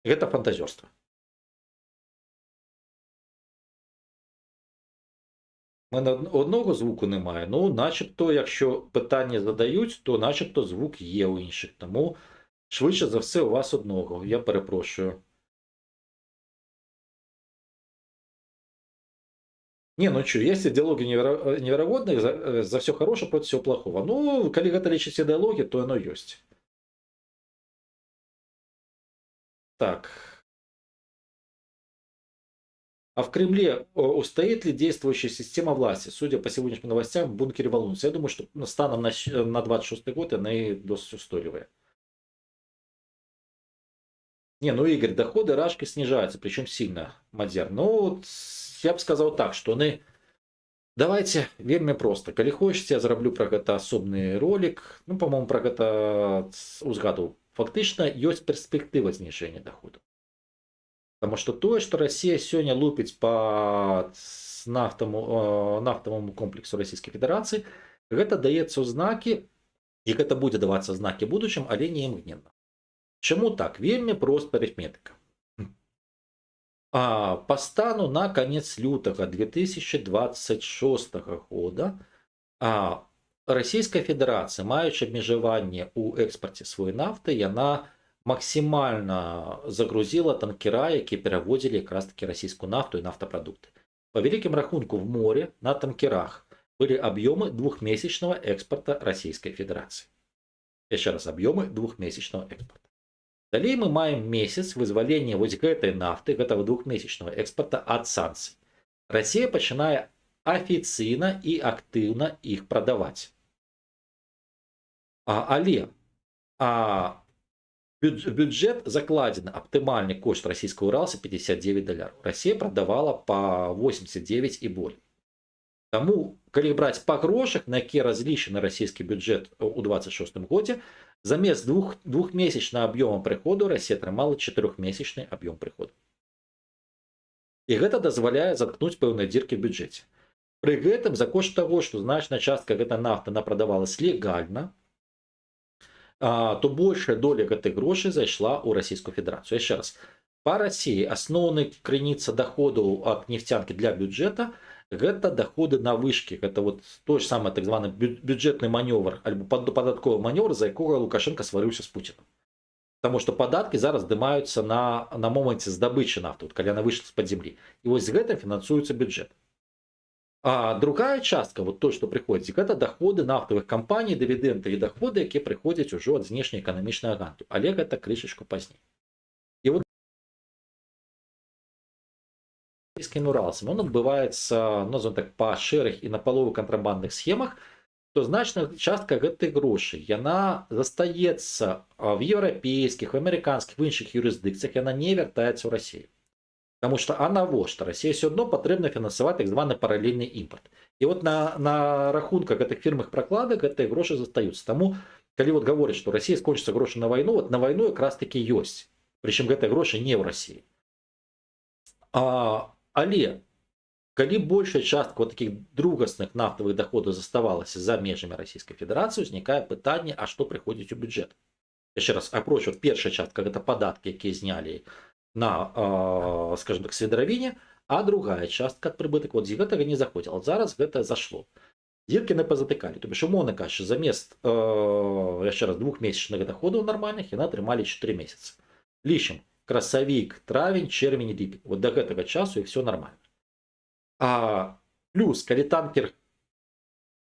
Гэта фантазёрства. У мене одного звуку немає. Ну, начебто, якщо питання задають, то начебто звук є у інших. Тому швидше за все у вас одного. Я перепрошую. Не, ну что, есть идеология невероятная, за все хорошее против всего плохого. Ну, коли гэта лічыць идеология, то оно есть. Так. А в Кремле устоит ли действующая система власти? Судя по сегодняшним новостям, в бункере волнуются. Я думаю, что станом на 26 год она и досить устойчивая. Не, ну, Игорь, доходы Рашки снижаются, причем сильно, Мадзяр. Ну, я бы сказал так, что они... Давайте вельмі проста. Калі хочаце, я зраблю пра гэта асобны ролик. Ну, по-моему, пра гэта узгадываў. Фактычна ёсць перспектыва зніжэння доходу. Потому что тое, што Россия сёння лупіць по нафтавому комплексу Российской Федерации, гэта даецца ў знакі, і гэта будзе давацца знакі будучым, але не імгненна. Чаму так? Вельмі проста арифметика. По стану на конец лютага 2026 года Российская Федерация, маючы абмежаванне ў экспарце свой нафты, яна максимально загрузила танкера, які перевозили якраз таки російську нафту і нафтопродукти. По великим рахунку в море на танкерах были объемы двухмесячного экспорта Российской Федерации. Еще раз, объемы двухмесячного экспорта. Далее мы маем месяц вызволения вот этой нафты, этого двухмесячного экспорта от санкций. Россия починає офіційно і активно їх продавати. Але бюджет закладен, оптимальный кошт российского Уралса $59. Россия продавала по 89 и более. Тому, коли брать по грошах, на які разлічений російський бюджет у 26 году, замість двухмесячного объема приходу Россия отримала 4-месячный объем приходу. І гэта дазваляе заткнуць пэўныя дзіркі в бюджете. При гэтым за кошт того, что значная частка гэтай нафты она продавалась легально, то большая доля гэтых грошей зайшла ў Российскую Федерацию. Еще раз, по России основная крыніца доходу от нефтянки для бюджета гэта доходы на вышки. Это вот той же самый так званый бюджетный маневр, альбо податковый маневр, за якога Лукашенко сварыўся с Путиным. Потому что податки зараз здымаюцца на моменте здабычы нафты, вот, калі она вышла з-пад земли. И вот з гэтым фінансуецца бюджет. А другая частка, вот то, что приходит, это доходы нафтовых компаний, дивиденды и доходы, які приходят уже от внешнеэканамічнага агенту. Але гэта крышечку пазней. И вот российским Уралсом он отбывается, назовем так, по шэрых и напалову контрабандных схемах, то значная частка гэтых грошей, яна застаецца в европейских, в американских, в іншых юрисдикциях, яна не вяртаецца ў Россию. Потому что навошта Россия все одно потрібно фінансаваць так званы паралельны імпорт. І вот на рахунках гэтых фірмных прокладок гэтыя грошы застаюцца. Таму, калі вот гавораць, што Россия скончыцца грошы на вайну, вот на вайну якраз таки ёсць. Прычым гэтыя грошы не ў России. Але калі большая частка вот таких другасных нафтовых доходов заставалася за межамі Российской Федерации, узнікае пытанне, а што прыходзіць у бюджет. Яшчэ раз, апроч вот першая частка гэта падаткі, якія знялі на, скажем так, сведравіне, а другая частка ад прыбытак вот з гэтага не заходзіла. Зараз гэта зашло. Дзіркі не пазатыкалі. То бишь, умоўна кажучы, замест яшчэ раз двухмесячных доходаў нармальных яны атрымалі 4 месяца. Лічым красавік, травень, чэрвень, ліпень. Вот до гэтага часу і все нормально. Плюс, калі танкер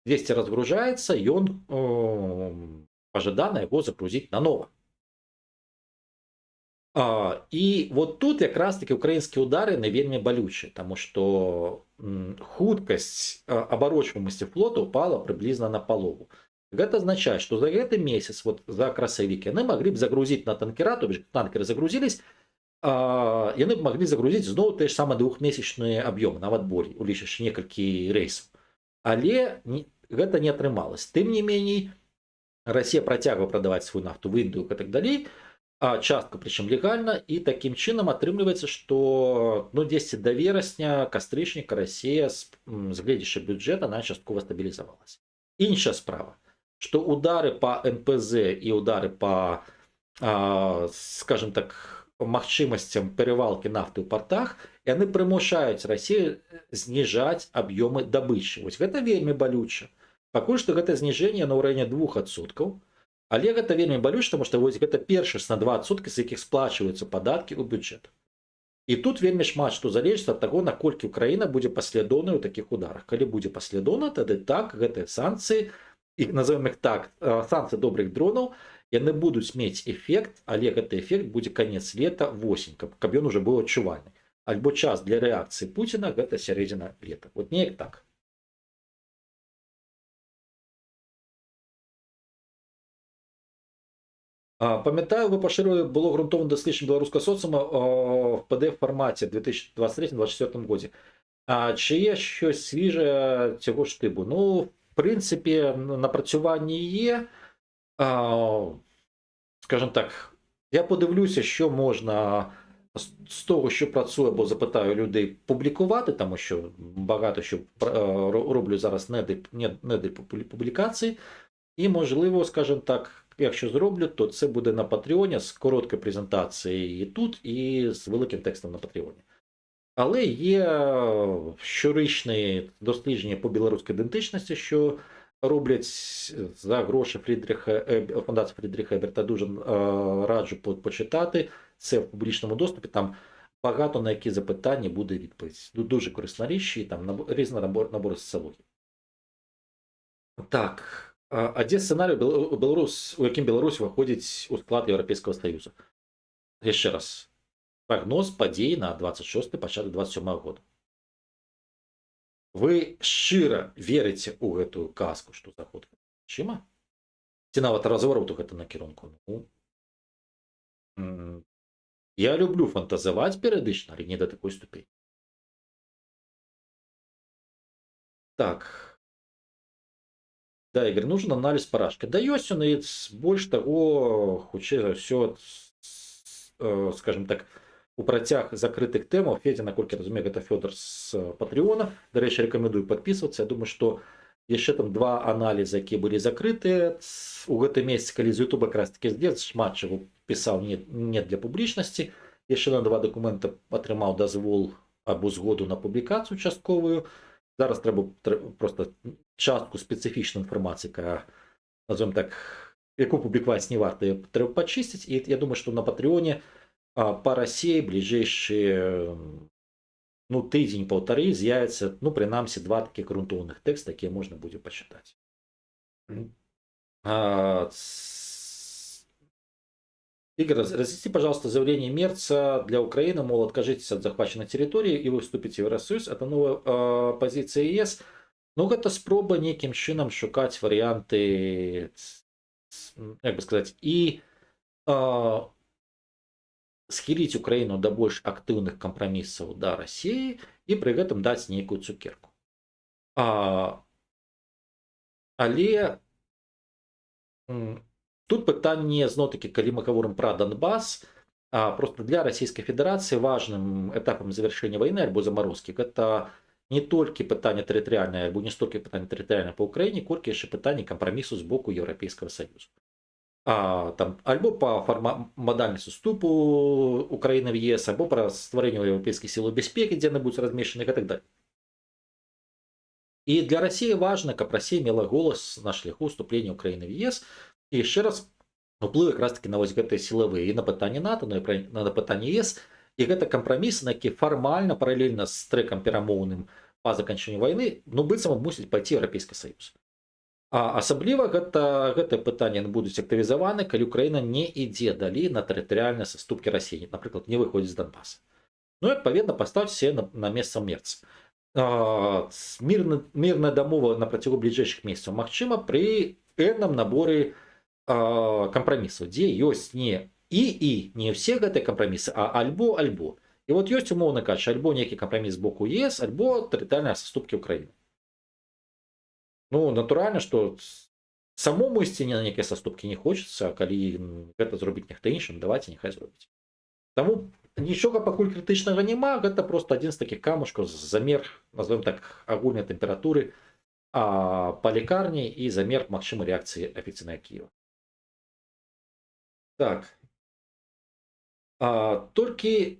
200 разгружаецца, ён пажадана яго загрузіць нанова. І вот тут якраз таки украінскія ўдары на вельмі балючыя, тому што хуткасць абарочваемасці флота упала прыблізна на палову. Гэта азначае, што за гэты месяц, вот за красавік, яны маглі б загрузіць на танкера, то бишь танкеры загрузились, яны б маглі загрузіць зноў те ж самыя двухмесячныя аб'ёмы, нават болей, улічыш некалькі рэйсаў. Але гэта не атрымалось. Тым не меней, Россия працягвае прадаваць свою нафту в Індыю і так далей, частка причем легально, и таким чином отрымліваецца, что дзесьці до верасня, кастрычніка Россия з гледзячы бюджета она часткова стабілізавалась. Іншая справа, что удары по НПЗ и удары по, скажем так, магчымасцям перевалки нафты ў портах, яны прымушаюць Россию зніжаць аб'ёмы дабычы. Вось гэта вельмі балюча. Пакуль што гэта зніжэнне на ўрайоне 2%, але гэта вельмі балюча, тому што вось гэта першасна 2%, з якіх сплачваюцца падаткі ў бюджет. І тут вельмі шмат што залежыць ад таго, наколькі Украіна будзе паслядоўнай у такіх ударах. Калі будзе паслядоўна, тады так, гэтыя санкцыі, і назовем іх так, санкцыі добрых дронаў, яны будуць мець эфект, але гэты эфект будзе канец лета, восень, каб ён уже быў адчувальны. Альбо час для рэакцыі Пуціна гэта сярэдзіна лета. Вот неяк так. Памятаю, ви поширили було ґрунтовне дослідження белорусского соціуму в PDF-форматі в 2023-2024 році. Чи є щось свіже цього штибу? Ну, в принципі, напрацювання є. Скажімо так, я подивлюся, що можна з того, що працює, або запитаю людей, публікувати, тому що багато що роблю зараз неди публікації. І, можливо, скажімо так, якщо зроблю, то це буде на Патреоні з короткою презентацією і тут, і з великим текстом на Патреоні. Але є щорічні дослідження по білоруській ідентичності, що роблять за гроші фундації Фрідріха Еберта. Дуже раджу почитати. Це в публічному доступі. Там багато на які запитання буде відповідь. Дуже корисна річ, і там різний набор соціології. Так. А де сценарій, у яким Білорусь виходить у склад Європейського Союзу? Ще раз. Прогноз подій на 26 початок 27 года. Ви щиро вірите у гэтую казку, што заход магчыма? Ці нават развароту гэта накірунку? Я люблю фантазаваць перыядычна, але не да такой ступені. Так. Да, Игорь, нужен анализ парашки. Да ёсць он, і больш таго, хутчэй за ўсё, скажем так, у працяг закрытых тэмаў. Федя, наколькі я разумею, гэта Фёдор з Патреона. Дарэчы, рекомендую подписываться. Я думаю, што яшчэ там два аналізы, якія былі закрытыя у гэты месяц, калі з Ютуба якраз такі здзец шмат чаго пісаў не для публічнасці. Яшчэ на два дакумента атрымаў дазвол або згоду на публікацыю частковую. Зараз трэба просто частку спецыфічнай інфармацыі, назовем так, яку публікаваць не варта, трэба пачысціць. І я думаю, што на Патреоне по России ближайшие тыдзень-полторы з'явится, прынамсі, два таких грунтоўных тэкста, якія можна будзе пачытаць. Игорь, разъясните, пожалуйста, заявление Мерца для Украины, мол, откажитесь от захваченной территории и вы вступите в Евросоюз. Это новая позиция ЕС. Это спроба неким чином шукать варианты, как бы сказать, и схіліць Украіну да больш актыўных кампрамісаў да Расіі і пры гэтым даць нейкую цукерку. Але тут пытанне, зноў-такі, калі мы гаворым пра Донбас, просто для Расійскай Федэрацыі важным этапам завяршэння вайны альбо замарозкі гэта не толькі пытанне тэрытарыяльнае, альбо не столькі пытанне тэрытарыяльнае па Ўкраіне, колькі яшчэ пытанне кампрамісу з боку Еўрапейскага Саюзу. Альбо по мадальнасці уступу Украины в ЕС, альбо про стварэнне еўрапейскіх сілаў бяспекі, дзе яны будуць размешчаны і так далее. І для России важно, каб Россия мела голас на шляху уступлення Украины в ЕС. І яшчэ раз уплыў якраз таки на вось гэтыя сілавыя і на пытанне НАТО, і на пытанне ЕС. І гэта кампраміс, на які фармальна паралельна з трэкам перамоўным па заканчэнню вайны, быццам мусіць пайти Еўрапейскі Саюз. Асабліва гэтае пытанне будуць актывізаваны, калі Украіна не ідзе далей на тэрытарыяльныя саступкі Расіі, напрыклад, не выходзіць з Донбаса. Адпаведна, паставьте себе на месца Мерца. Мирная дамова на працягу бліжэйшых месяцаў магчыма пры пэўным наборы кампрамісаў, дзе ёсць не не ўсе гэтыя кампрамісы, а альбо. І ёсць, умоўна кажучы, альбо нейкі кампраміс з боку ЕС, альбо тэрытарыяльныя саступкі Украіны. Натуральна, што самому ісці на нейкія саступкі не хочацца, а калі гэта зробіць нехта іншым, давайце няхай зробіць. Таму нічога пакуль крытычнага няма, гэта просто адзін з такіх камушкаў, замер, назовем так, агульнай тэмпературы па лекарні і замер магчымай рэакцыі афіцыйнай Кіева. Так. Толькі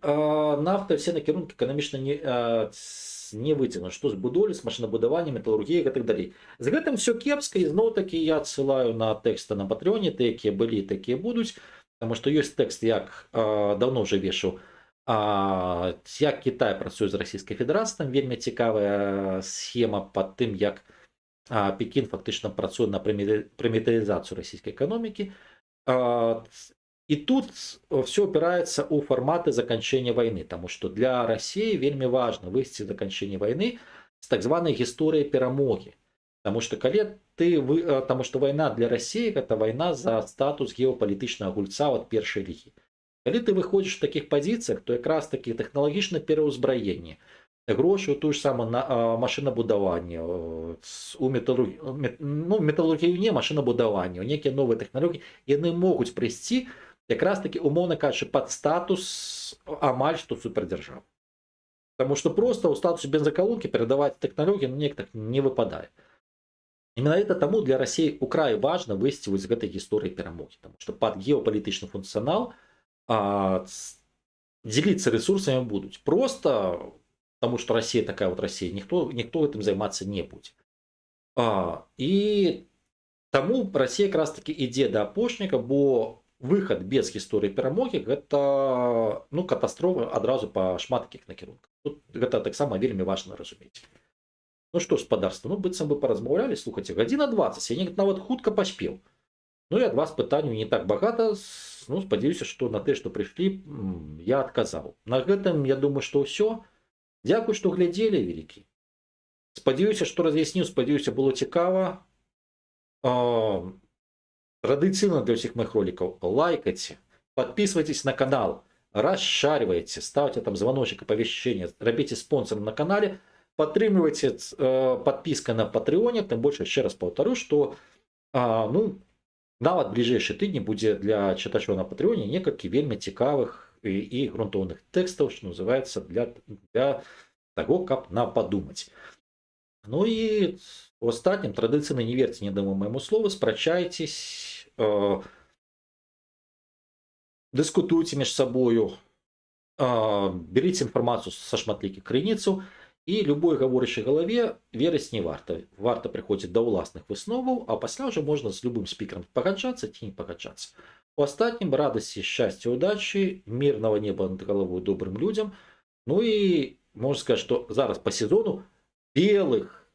нафта, все накірункі эканамічна не выцягнуць, што з будоўлі, з машынабудаваннем, металургіяй і так далей. З гэтым все кепска, і зноў-такі я адсылаю на тэксты на Патреоне, тыя, якія былі, такія будуць, таму што ёсць тэкст, як даўно ўжо вешаў, як Кітай працуе з Расійскай Федэрацыяй, там вельмі цікавая схема пад тым, як Пекін фактычна працуе на прымітарызацыю расійскай эканомікі. І тут все опирается у форматы заканчэння войны, потому что для России вельмі важно выйсці з заканчэння войны с так званой гісторыяй перамоги. Потому что война для России это война за статус геопалітычнага гульца от першай лігі. Калі ты выходишь в таких позициях, то якраз таки тэхналагічнае пераўзбраенне, грошы ў тую ж самую машынабудаванне, у металургію не машынабудаванне, некія новыя тэхналогіі, яны могуць прыйсці якраз таки, умоўна кажучы, пад статус амаль што супердзяржавы. Потому что просто у статусе бензоколонки передавать тэхналогіі неяк так не выпадае. І менавіта таму для России украй важна выйсці з гэтай гісторыі перамогі, потому что пад геопалітычны функцыянал дзеліцца ресурсамі будуць. Просто потому что Россия такая вот Россия, никто этим займацца не будзе. І таму Расія якраз такі ідзе да апошняга, бо выхад без гісторыі перамогі гэта ну катастрофа адразу па шмат якіх накірунках. Тут гэта таксама вельмі важна разумець. Ну што ж, спадарства, ну быццам бы паразмаўлялі, слухайце, гадзіна 20, я нават хутка паспеў. Ну і ад вас пытанняў не так багата, ну спадзяюся, што на тыя, што прыйшлі, я адказаў. На гэтым я думаю, што ўсё. Дзякуй, што глядзелі, вялікі. Спадзяюся, што раз'ясніў, спадзяюся, было цікава. Традыцыйна для ўсіх моих роликаў лайкайте, подписывайтесь на канал, расшаривайте, ставьте там звоночек оповещения, робите спонсором на канале, падтрымлівайце подписка на патреоне, тым больше яшчэ раз паўтару, што ну нават бліжэйшыя тыдні будзе для чытачоў на патреоне некалькі вельмі цікавых і грунтоўных тэкстаў, што называется для таго, каб нападумаць. Ну і у астатнім традыцыйна не верьте ни аднаму майму слову, спрачайцесь, дыскутуйце між сабою, беріце інфармацыю са шматлікіх крыніцаў, і любой гаворачай галаве верыць не варта. Варта прыходзіць да ўласных высноваў, а пасля ўжо можна з любым спікерам пагаджацца ці не пагаджацца. У астатнім радасці, шчасця, удачы, мірнага неба над галавой добрым людзям. Ну і можна сказаць, што зараз па сезону белых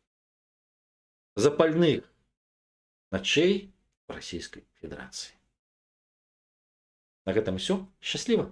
запальных ночей в Российской Федерации. На гэтым усё. Счастливо!